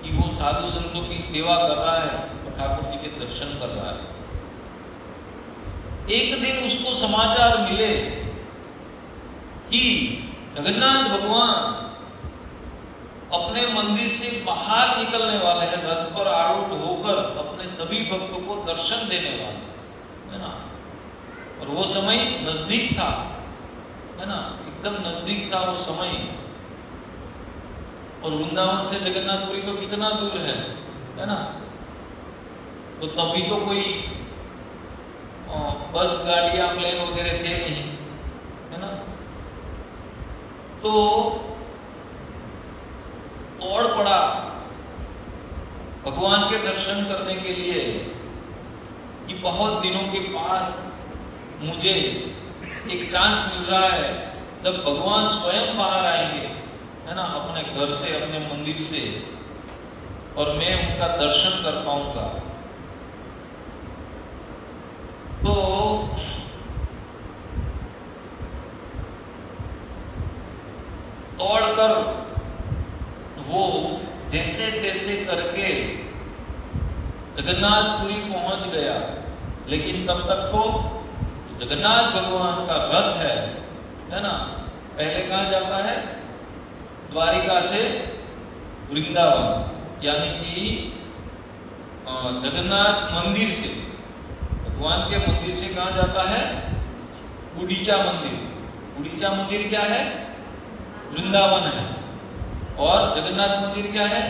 कि वो साधु संतों की सेवा कर रहा है और ठाकुर जी के दर्शन कर रहा है। एक दिन उसको समाचार मिले कि जगन्नाथ भगवान अपने मंदिर से बाहर निकलने वाले हैं, रथ पर आरूढ़ होकर अपने सभी भक्तों को दर्शन देने वाले, है ना। और वो समय नजदीक था, है ना, एकदम नजदीक था वो समय। और वृंदावन से जगन्नाथपुरी तो कितना दूर है, है ना। तो तभी तो कोई बस गाड़ियां प्लेन वगैरह थे नहीं, है ना। तो दौड़ पड़ा भगवान के दर्शन करने के लिए कि बहुत दिनों के बाद मुझे एक चांस मिल रहा है जब भगवान स्वयं बाहर आएंगे, है ना, अपने घर से, अपने मंदिर से, और मैं उनका दर्शन कर पाऊंगा। तो दौड़कर वो जैसे तैसे करके जगन्नाथपुरी पहुंच गया। लेकिन तब तक तो जगन्नाथ भगवान का रथ है ना, पहले कहां जाता है? द्वारिका से वृंदावन, यानी कि जगन्नाथ मंदिर से, भगवान के मंदिर से कहां जाता है? गुंडीचा मंदिर। गुंडीचा मंदिर क्या है? वृंदावन है। और जगन्नाथ मंदिर क्या है?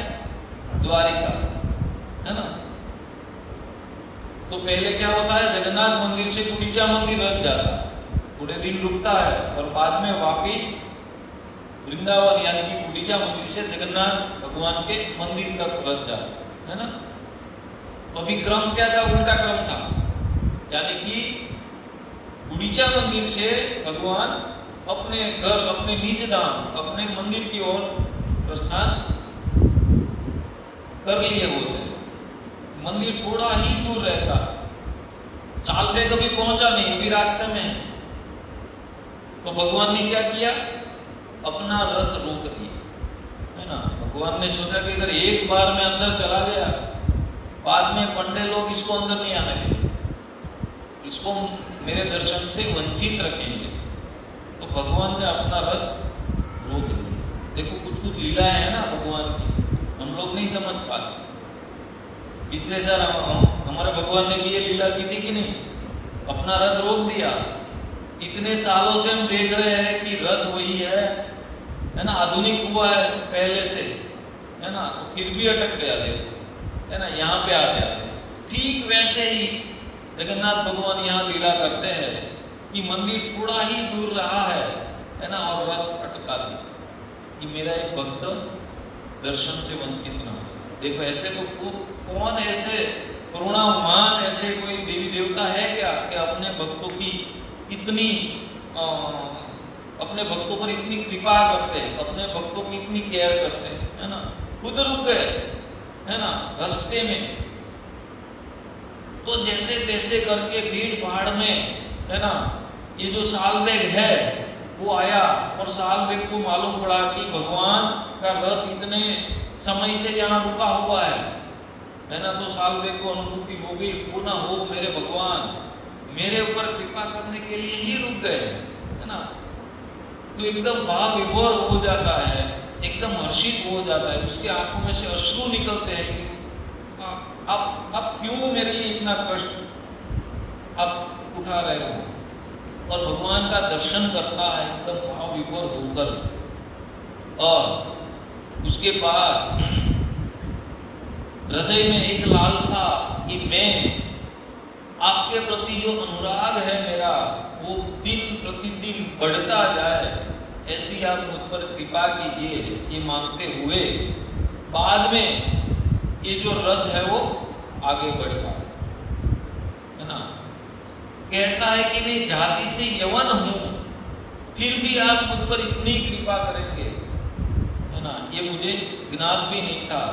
द्वारिका, है ना। तो पहले क्या होता है? जगन्नाथ मंदिर से गुंडीचा मंदिर रथ जाता है, पूरे दिन रुकता है, और बाद में वापिस वृंदावन यानी कि गुंडीचा मंदिर से जगन्नाथ भगवान के मंदिर तक रथ जाता है ना। तो अभी क्रम क्या था? उल्टा क्रम था, यानी कि गुंडीचा मंदिर से भगवान अपने घर, अपने निज धाम, अपने मंदिर की ओर प्रस्थान कर लिए होते। मंदिर थोड़ा ही दूर रहता, चाल पे कभी पहुंचा नहीं, अभी रास्ते में है। तो भगवान ने क्या किया? अपना रथ रोक दिया, है ना। भगवान ने सोचा कि अगर एक बार में अंदर चला गया, बाद में पंडे लोग इसको अंदर नहीं आने देंगे, इसको मेरे दर्शन से वंचित रखेंगे। तो भगवान ने अपना रथ रोक दिया। देखो कुछ कुछ लीलाएं है ना भगवान की, हम लोग नहीं समझ पाते। पिछले साल हमारे भगवान ने भी ये लीला की थी कि नहीं? अपना रथ रोक दिया। इतने सालों से हम देख रहे हैं कि रथ वही है ना, आधुनिक हुआ है पहले से, है ना, तो फिर भी अटक गया, देखो, है ना, यहाँ पे आ गया। ठीक वैसे ही जगन्नाथ भगवान यहाँ लीला करते हैं कि मंदिर थोड़ा ही दूर रहा है ना, और रथ अटका दिया कि मेरा एक भक्त दर्शन से वंचित ना हो। देखो ऐसे तो कौन ऐसे करुणावान ऐसे कोई देवी देवता है क्या कि अपने भक्तों की इतनी अपने भक्तों पर इतनी कृपा करते हैं, अपने भक्तों की इतनी केयर करते हैं, है ना। खुद रुक गए, है ना, रास्ते में। तो जैसे तैसे करके भीड़ भाड़ में, है ना, ये जो सालबेग है वो आया, और सालबेग को मालूम पड़ा कि भगवान का रथ इतने समय से यहाँ रुका हुआ है ना। तो सालबेग को अनुभूति हो गई, पुनः हो मेरे भगवान मेरे ऊपर कृपा करने के लिए ही रुक गए, है ना। तो एकदम भाव विभोर हो जाता है, एकदम हर्षित हो जाता है, उसके आंखों में से अश्रु निकलते हैं कि आप क्यों मेरे लिए इतना कष्ट आप उठा रहे हो। और भगवान का दर्शन करता है एकदम भाव विभोर होकर, और उसके बाद हृदय में एक लालसा कि मैं आपके प्रति जो अनुराग है मेरा वो दिन प्रतिदिन बढ़ता जाए, ऐसी आप मुझ पर कृपा कीजिए, ये मांगते हुए बाद में ये जो रथ है वो आगे बढ़ पाए, है ना। कहता है कि मैं जाति से यवन हूं, फिर भी आप मुझ पर इतनी कृपा करेंगे, है ना, ये मुझे ज्ञात भी नहीं था।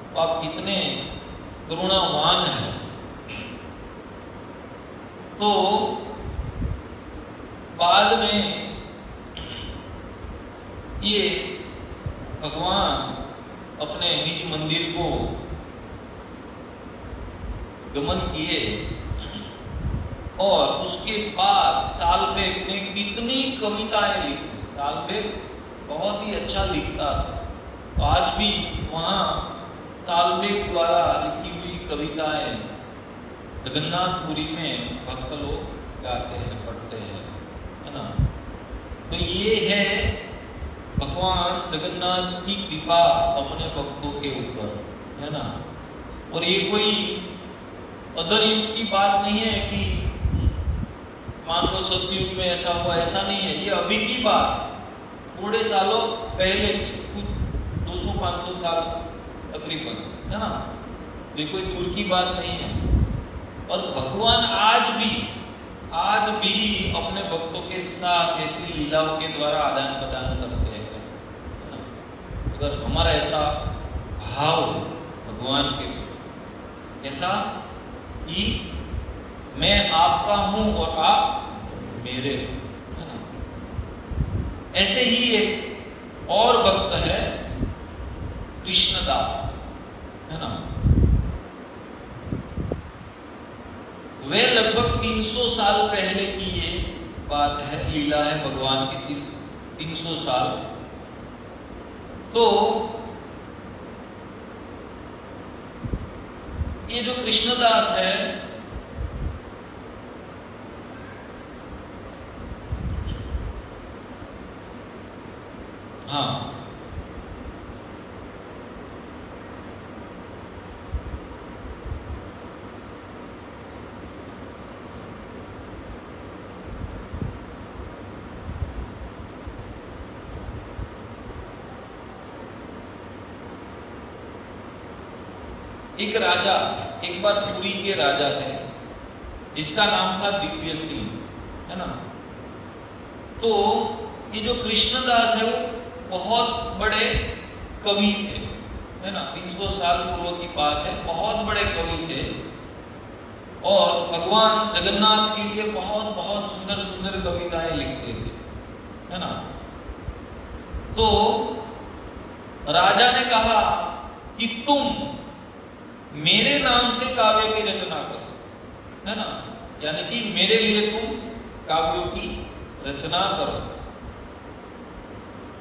तो आप कितने करुणावान हैं। तो बाद में ये भगवान अपने निज मंदिर को गमन किए, और उसके बाद सालबेग ने कितनी कविताएं लिखी। सालबेग बहुत ही अच्छा लिखता था, तो आज भी वहां सालबेग द्वारा लिखी हुई कविताएं जगन्नाथपुरी में भक्त लोग गाते हैं, पढ़ते हैं, है ना। तो ये है भगवान जगन्नाथ की कृपा अपने भक्तों के ऊपर, है ना। और ये कोई अदर युग की बात नहीं है कि मान लो सतयुग में ऐसा हुआ, ऐसा नहीं है। ये अभी की बात, थोड़े सालों पहले की, कुछ 200-500 साल तकरीबन, है ना। ये कोई दूर की बात नहीं है। और भगवान आज भी अपने भक्तों के साथ ऐसी लीलाओं के द्वारा आदान प्रदान करते हैं, है ना। अगर हमारा ऐसा भाव भगवान के ऐसा कि मैं आपका हूं और आप मेरे, है ना। ऐसे ही एक और भक्त है कृष्णदास, है ना। वे लगभग 300 साल पहले की ये बात है, लीला है भगवान की, 300 साल। तो ये जो कृष्णदास है, हाँ, एक राजा, एक बार पुरी के राजा थे जिसका नाम था दिव्य सिंह, है ना। तो ये जो कृष्णदास है वो बहुत बड़े कवि थे, है ना। 300 साल पूर्व की बात है, बहुत बड़े कवि थे और भगवान जगन्नाथ के लिए बहुत बहुत सुंदर सुंदर कविताएं लिखते थे, है ना। तो राजा ने कहा कि तुम मेरे नाम से काव्य की रचना करो, है ना। यानी कि मेरे लिए तुम काव्यों की रचना करो।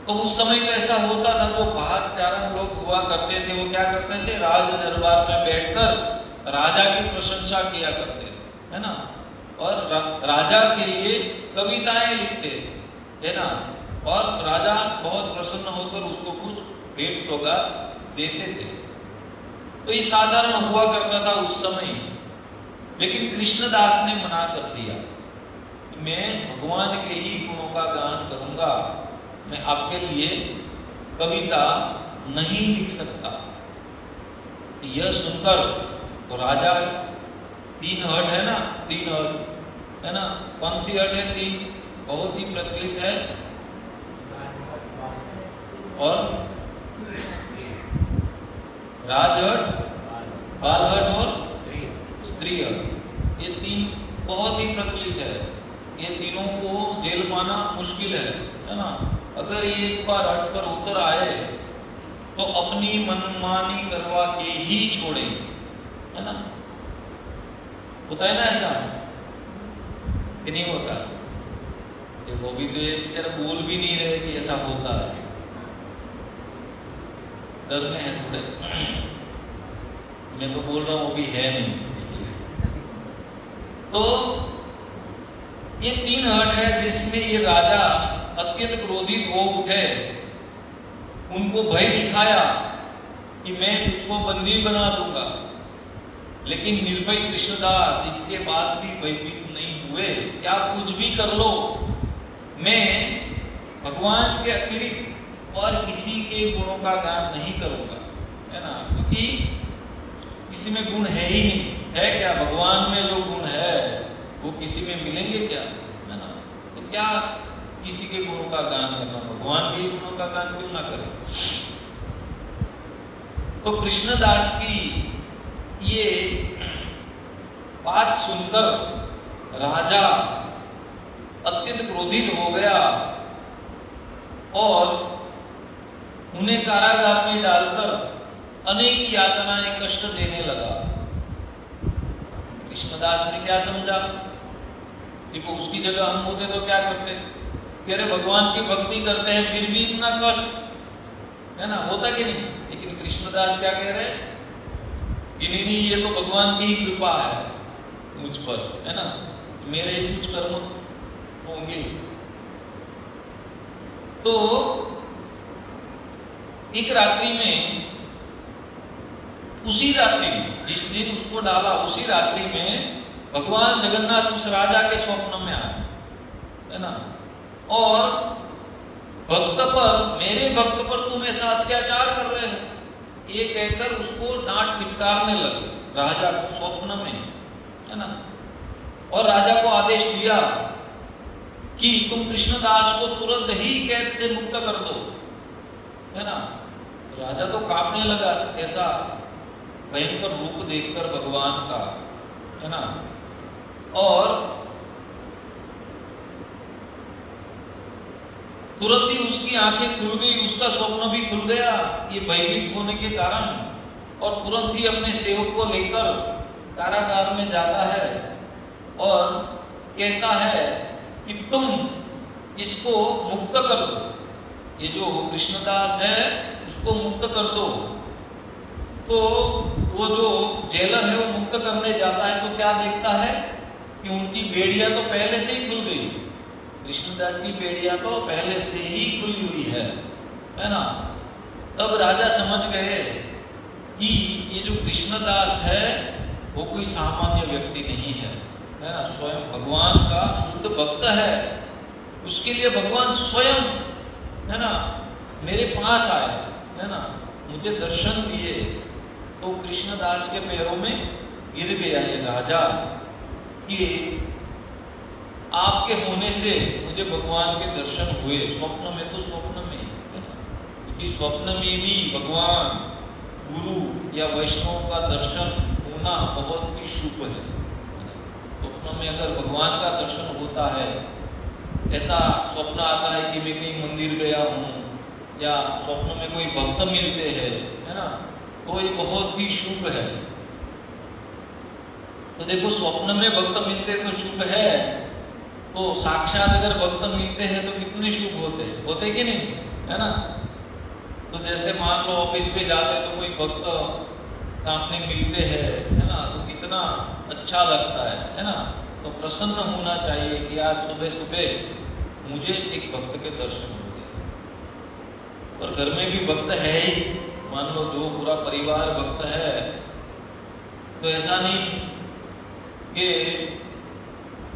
तो उस समय तो ऐसा होता था, जो बाहर चारण लोग हुआ करते थे वो क्या करते थे, राज दरबार में बैठकर राजा की प्रशंसा किया करते थे, है ना। और राजा के लिए कविताएं लिखते थे, है ना। और राजा बहुत प्रसन्न होकर उसको कुछ भेंट सौगात देते थे। तो ये साधारण हुआ करता था उस समय। लेकिन कृष्णदास ने मना कर दिया, मैं भगवान के ही गुणों का गान करूंगा, मैं आपके लिए कविता नहीं लिख सकता। यह सुनकर तो राजा, 3 हट है ना, 3 हट, है ना। कौन सी हट है? 3 बहुत ही प्रचलित है, और राजहट, बालहट और स्त्री हट, ये 3 बहुत ही प्रचलित है। ये तीनों को जेल पाना मुश्किल है ना। अगर ये एक बार हट पर उतर आए तो अपनी मनमानी करवा के ही छोड़ेंगे, है ना। होता है ना ऐसा कि नहीं होता? वो भी तो बेचारा बोल भी नहीं रहे कि ऐसा होता है, डर में है थोड़े। मैं तो बोल रहा हूं वो भी है नहीं, इसलिए। तो ये 3 हट है जिसमें ये राजा अत्यंत क्रोधित हो उठे, उनको भय दिखाया कि मैं तुझको बंदी बना दूंगा। लेकिन निर्भय कृष्णदास इसके बाद भी भयभीत नहीं हुए, क्या कुछ भी कर लो, मैं भगवान के अतिरिक्त और किसी के गुणों का गान नहीं करूंगा, है ना। क्योंकि किसी में गुण है ही नहीं, है क्या? भगवान में जो गुण है वो किसी में मिलेंगे क्या, है ना। तो क्या किसी के गुणों का गान करना, भगवान के गुणों का गान क्यों ना करें। तो कृष्णदास की ये बात सुनकर राजा अत्यंत क्रोधित हो गया और उन्हें कारागार में डालकर अनेक यातनाएं, कष्ट देने लगा। कृष्णदास ने क्या समझा, देखो उसकी जगह हम होते तो क्या करते, कि अरे भगवान की भक्ति करते हैं फिर भी इतना कष्ट, है ना, होता कि नहीं। लेकिन कृष्णदास क्या कह रहे हैं कि नहीं, ये तो भगवान की ही कृपा है मुझ पर, है ना, मेरे ही कुछ कर्म होंगे। तो एक रात्रि में उसी रात्रि में, जिस दिन उसको डाला उसी रात्रि में भगवान जगन्नाथ उस राजा के स्वप्न में आए, है ना, और भक्त पर, मेरे भक्त पर तुम ऐसा अत्याचार कर रहे हो, ये कहकर उसको डांट टिपकारने लगे राजा को स्वप्न में, है ना। और राजा को आदेश दिया कि तुम कृष्णदास को तुरंत ही कैद से मुक्त कर दो, है ना। राजा तो कांपने लगा ऐसा भयंकर रूप देखकर भगवान का, है ना। और तुरंत ही उसकी आंखें खुल गई, उसका स्वप्न भी खुल गया ये भयभीत होने के कारण, और तुरंत ही अपने सेवक को लेकर कारागार में जाता है और कहता है कि तुम इसको मुक्त कर दो, ये जो कृष्णदास है उसको मुक्त कर दो। तो वो जो जेलर है वो मुक्त करने जाता है तो क्या देखता है कि उनकी बेड़ियां तो पहले से ही खुल गई, कृष्णदास की बेड़ियां तो पहले से ही खुली हुई है ना। तब राजा समझ गए कि ये जो कृष्णदास है वो कोई सामान्य व्यक्ति नहीं है ना, स्वयं भगवान का शुद्ध भक्त है। उसके लिए भगवान स्वयं, है ना, मेरे पास आए, है ना, मुझे दर्शन दिए। तो कृष्णदास के पैरों में गिर गया ये राजा कि आपके होने से मुझे भगवान के दर्शन हुए, स्वप्न में तो स्वप्न में, है ना, क्योंकि स्वप्न में भी भगवान, गुरु या वैष्णव का दर्शन होना बहुत ही शुभ है। स्वप्न में अगर भगवान का दर्शन होता है, ऐसा स्वप्न आता है कि मैं कहीं मंदिर गया हूँ या स्वप्न में कोई भक्त मिलते हैं, है ना, तो ये बहुत ही शुभ है। तो देखो स्वप्न में भक्त मिलते तो शुभ है, तो साक्षात अगर भक्त मिलते हैं तो कितने शुभ होते कि नहीं, है ना। तो जैसे मान लो ऑफिस पे जाते तो कोई भक्त सामने मिलते हैं, है ना, तो कितना अच्छा लगता है ना। तो प्रसन्न होना चाहिए कि आज सुबह सुबह मुझे एक भक्त के दर्शन हो गए। और घर में भी भक्त है ही, मान लो जो पूरा परिवार भक्त है, तो ऐसा नहीं कि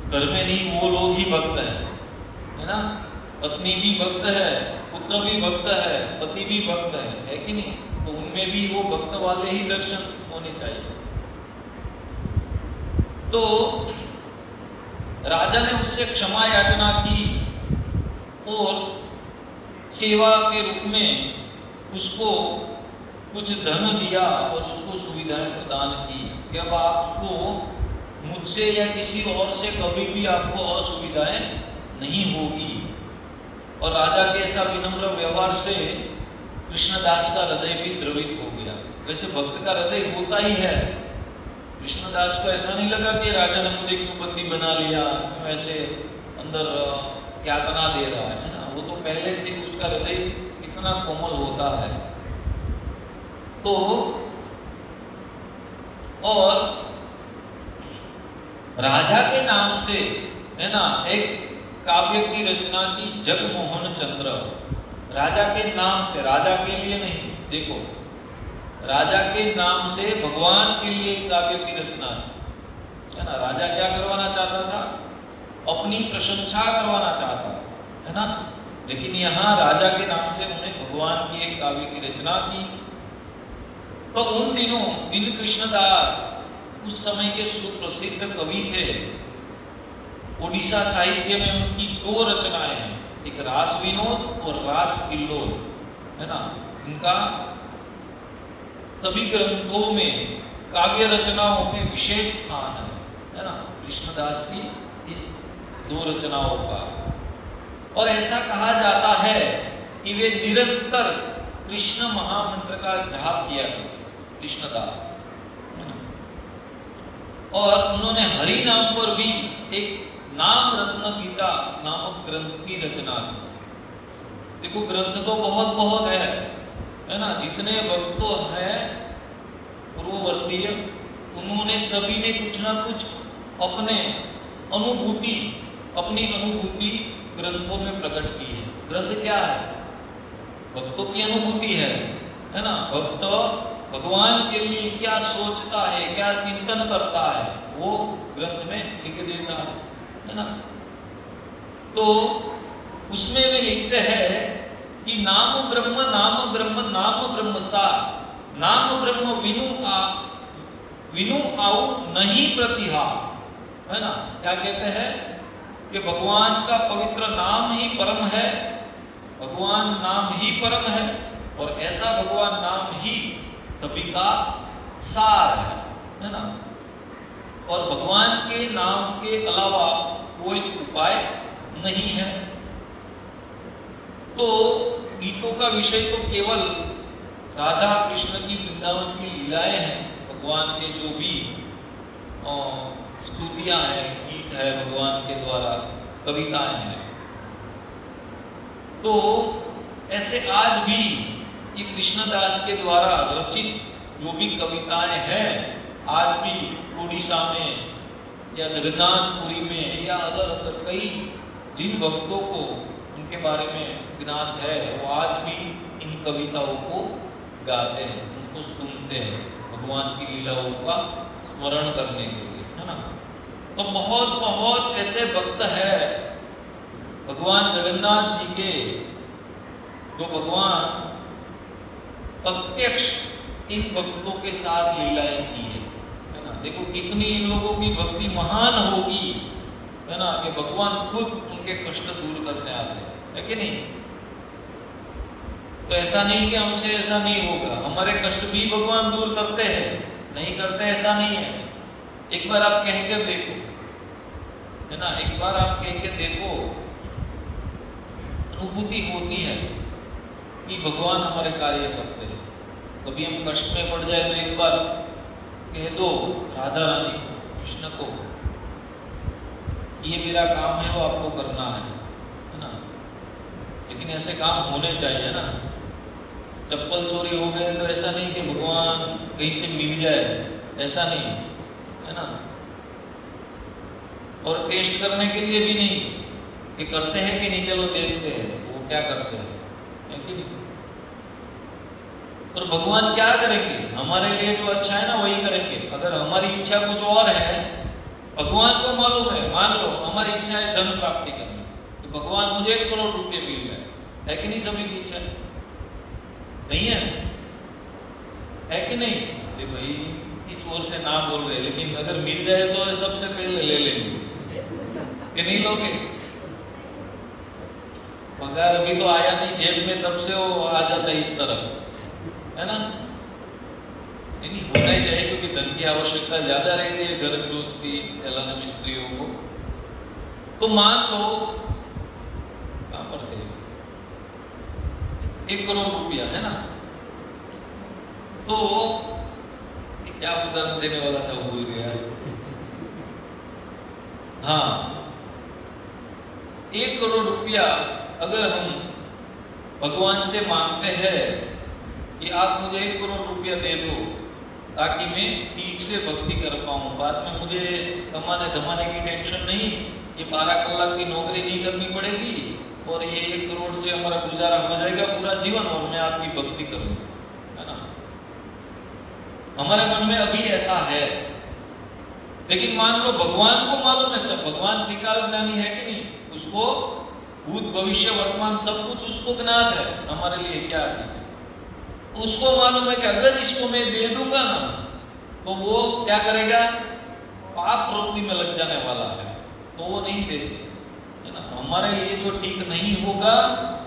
घर में नहीं वो लोग ही भक्त है ना। पत्नी भी भक्त है, पुत्र भी भक्त है, पति भी भक्त है कि नहीं, तो उनमें भी वो भक्त वाले ही दर्शन होने चाहिए। तो राजा ने उससे क्षमा याचना की और सेवा के रूप में उसको कुछ धन दिया और उसको सुविधाएं प्रदान की कि अब आपको मुझसे या किसी और से कभी भी आपको असुविधाएं नहीं होगी। और राजा के ऐसा विनम्र व्यवहार से कृष्णदास का हृदय भी द्रवित हो गया। वैसे भक्त का हृदय होता ही है, कृष्णदास को ऐसा नहीं लगा कि राजा ने मुझे क्यों बंदी बना लिया, क्यों ऐसे अंदर यातना दे रहा है ना। वो तो पहले से उसका हृदय कितना कोमल होता है। तो और राजा के नाम से, है ना, एक काव्य की रचना की जगमोहन चंद्र। राजा के नाम से, राजा के लिए नहीं, देखो राजा के नाम से भगवान के लिए काव्य की रचना है ना। राजा क्या करवाना चाहता था, अपनी प्रशंसा करवाना चाहता है ना, लेकिन यहाँ राजा के नाम से उन्हें भगवान की एक काव्य की रचना की। तो उन दिनों दिन कृष्णदास उस समय के सुप्रसिद्ध कवि थे। ओडिशा साहित्य में उनकी दो रचनाएं हैं, एक रास विनोद और रास किल्लोल, है ना। इनका सभी ग्रंथों में, काव्य रचनाओं में विशेष स्थान है ना, कृष्णदास की इस दो रचनाओं का। और ऐसा कहा जाता है कि वे निरंतर कृष्ण महामंत्र का जाप किया कृष्णदास, है ना। और उन्होंने हरि नाम पर भी एक नाम रत्न गीता नामक ग्रंथ की रचना की। देखो ग्रंथ तो बहुत है ना। जितने भक्त हैं पूर्ववर्तीय, उन्होंने सभी ने कुछ ना कुछ अपनी अनुभूति ग्रंथों में प्रकट की है। ग्रंथ क्या है, भक्तों की अनुभूति है ना। भक्त भगवान के लिए क्या सोचता है, क्या चिंतन करता है, वो ग्रंथ में लिख देता है ना। तो उसमें वे लिखते हैं कि नाम ब्रह्म नाम ब्रह्म नाम ब्रह्म सा, नाम ब्रह्म विनु आउ नहीं प्रतिहा, है ना। क्या कहते हैं कि भगवान का पवित्र नाम ही परम है, भगवान नाम ही परम है, और ऐसा भगवान नाम ही सभी का सार है ना। और भगवान के नाम के अलावा कोई उपाय नहीं है। तो गीतों का विषय तो केवल राधा कृष्ण की वृंदावन की लीलाएं हैं, भगवान के जो भी स्तुतियां हैं, गीत है भगवान के द्वारा, कविताएं हैं। तो ऐसे आज भी ये कृष्णदास के द्वारा रचित जो भी कविताएं हैं, आज भी उड़ीसा में या जगन्नाथपुरी में या अदर कई जिन भक्तों को उनके बारे में ज्ञात है, वो आज भी इन कविताओं को गाते हैं, उनको सुनते हैं, भगवान की लीलाओं का स्मरण करने के लिए, है ना। तो बहुत बहुत ऐसे भक्त है भगवान जगन्नाथ जी के, जो भगवान प्रत्यक्ष इन भक्तों के साथ लीलाएं की है ना। देखो कितनी इन लोगों की भक्ति महान होगी, है ना, कि भगवान खुद उनके कष्ट दूर करने आते हैं, है कि नहीं। तो ऐसा नहीं कि हमसे ऐसा नहीं होगा, हमारे कष्ट भी भगवान दूर करते हैं, नहीं करते ऐसा नहीं है। एक बार आप कह के देखो, है ना, एक बार आप कह के देखो, अनुभूति होती है कि भगवान हमारे कार्य करते हैं। कभी हम कष्ट में पड़ जाए तो एक बार कह दो राधा रानी को, कृष्ण को, ये मेरा काम है, वो आपको करना है ना। लेकिन ऐसे काम होने चाहिए ना। चप्पल चोरी हो गए तो ऐसा नहीं कि भगवान कहीं से मिल जाए, ऐसा नहीं, है ना। और टेस्ट करने के लिए भी नहीं कि करते हैं कि नहीं, चलो देखते हैं वो क्या करते हैं, है कि नहीं। और भगवान क्या करेंगे, हमारे लिए जो अच्छा है ना वही करेंगे। अगर हमारी इच्छा कुछ और है, भगवान को मालूम है, मान लो हमारी इच्छा है धन प्राप्ति करनी, तो भगवान मुझे 1 करोड़ रुपए मिल जाए, है कि नहीं। सभी की इच्छा नहीं है कि नहीं। अरे भाई इस ओर से ना बोल रहे, लेकिन अगर मिल जाए तो सबसे पहले ले लेंगे कि नहीं लोगे। पगार अभी तो आया नहीं जेब में, तब से वो आ जाता है इस तरफ, है ना। नहीं होना ही चाहिए, क्योंकि धन की आवश्यकता ज्यादा रहती है घर गृहस्थी चलाने में स्त्रियों को। तो मान लो कहां पर थे, 1 करोड़ रुपया, है ना। तो क्या उदाहरण देने वाला था, भूल गया। हाँ, 1 करोड़ रुपया अगर हम भगवान से मांगते हैं कि आप मुझे 1 करोड़ रुपया दे दो ताकि मैं ठीक से भक्ति कर पाऊं, बाद में मुझे कमाने धमाने की टेंशन नहीं, ये 12 कलाक की नौकरी नहीं करनी पड़ेगी और ये 1 करोड़ से हमारा गुजारा हो जाएगा पूरा जीवन, और मैं आपकी भक्ति करूंगा, है ना। हमारे मन में अभी ऐसा है। लेकिन मान लो भगवान को मालूम है सब, भगवान त्रिकाल ज्ञानी है कि नहीं, उसको भूत भविष्य वर्तमान सब कुछ उसको ज्ञात है हमारे लिए क्या है। उसको मालूम है कि अगर इसको मैं दे दूंगा ना तो वो क्या करेगा, पाप प्रवृत्ति में लग जाने वाला है, तो वो नहीं देते, है ना। हमारे लिए जो ठीक नहीं होगा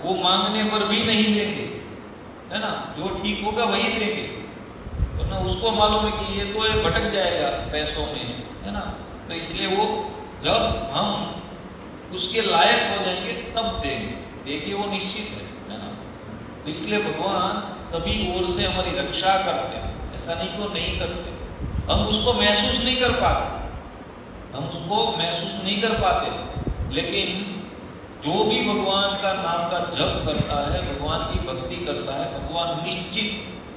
वो मांगने पर भी नहीं देंगे, है ना। जो ठीक होगा वही देंगे, तो ना उसको मालूम है कि ये तो ये भटक जाएगा पैसों में, है ना। तो इसलिए वो जब हम उसके लायक हो जाएंगे तब देंगे, देखिए वो निश्चित है ना। तो इसलिए भगवान सभी ओर से हमारी रक्षा करते हैं, ऐसा नहीं को नहीं करते। हम उसको महसूस नहीं कर पाते, हम उसको महसूस नहीं कर पाते, लेकिन जो भी भगवान का नाम का जप करता है, भगवान की भक्ति करता है, भगवान निश्चित,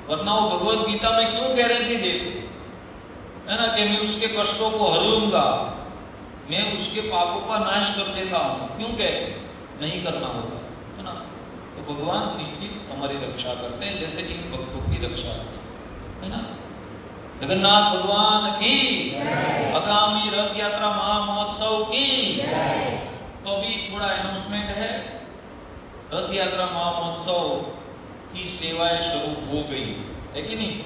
वरना वो भगवत गीता में क्यों गारंटी देते, है ना, कि मैं उसके कष्टों को हर लूंगा, मैं उसके पापों का नाश कर देता हूं, क्यों कहते नहीं करना होगा, है ना। तो भगवान निश्चित हमारी रक्षा करते हैं, जैसे इन भक्तों की रक्षा करते हैं। है ना। जगन्नाथ भगवान की, आगामी रथ यात्रा महामहोत्सव की। तो अभी थोड़ा अनाउंसमेंट है, रथ यात्रा महामहोत्सव की सेवाएं शुरू हो गई है कि नहीं।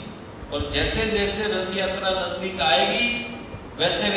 और जैसे जैसे रथ यात्रा नजदीक आएगी वैसे वैसे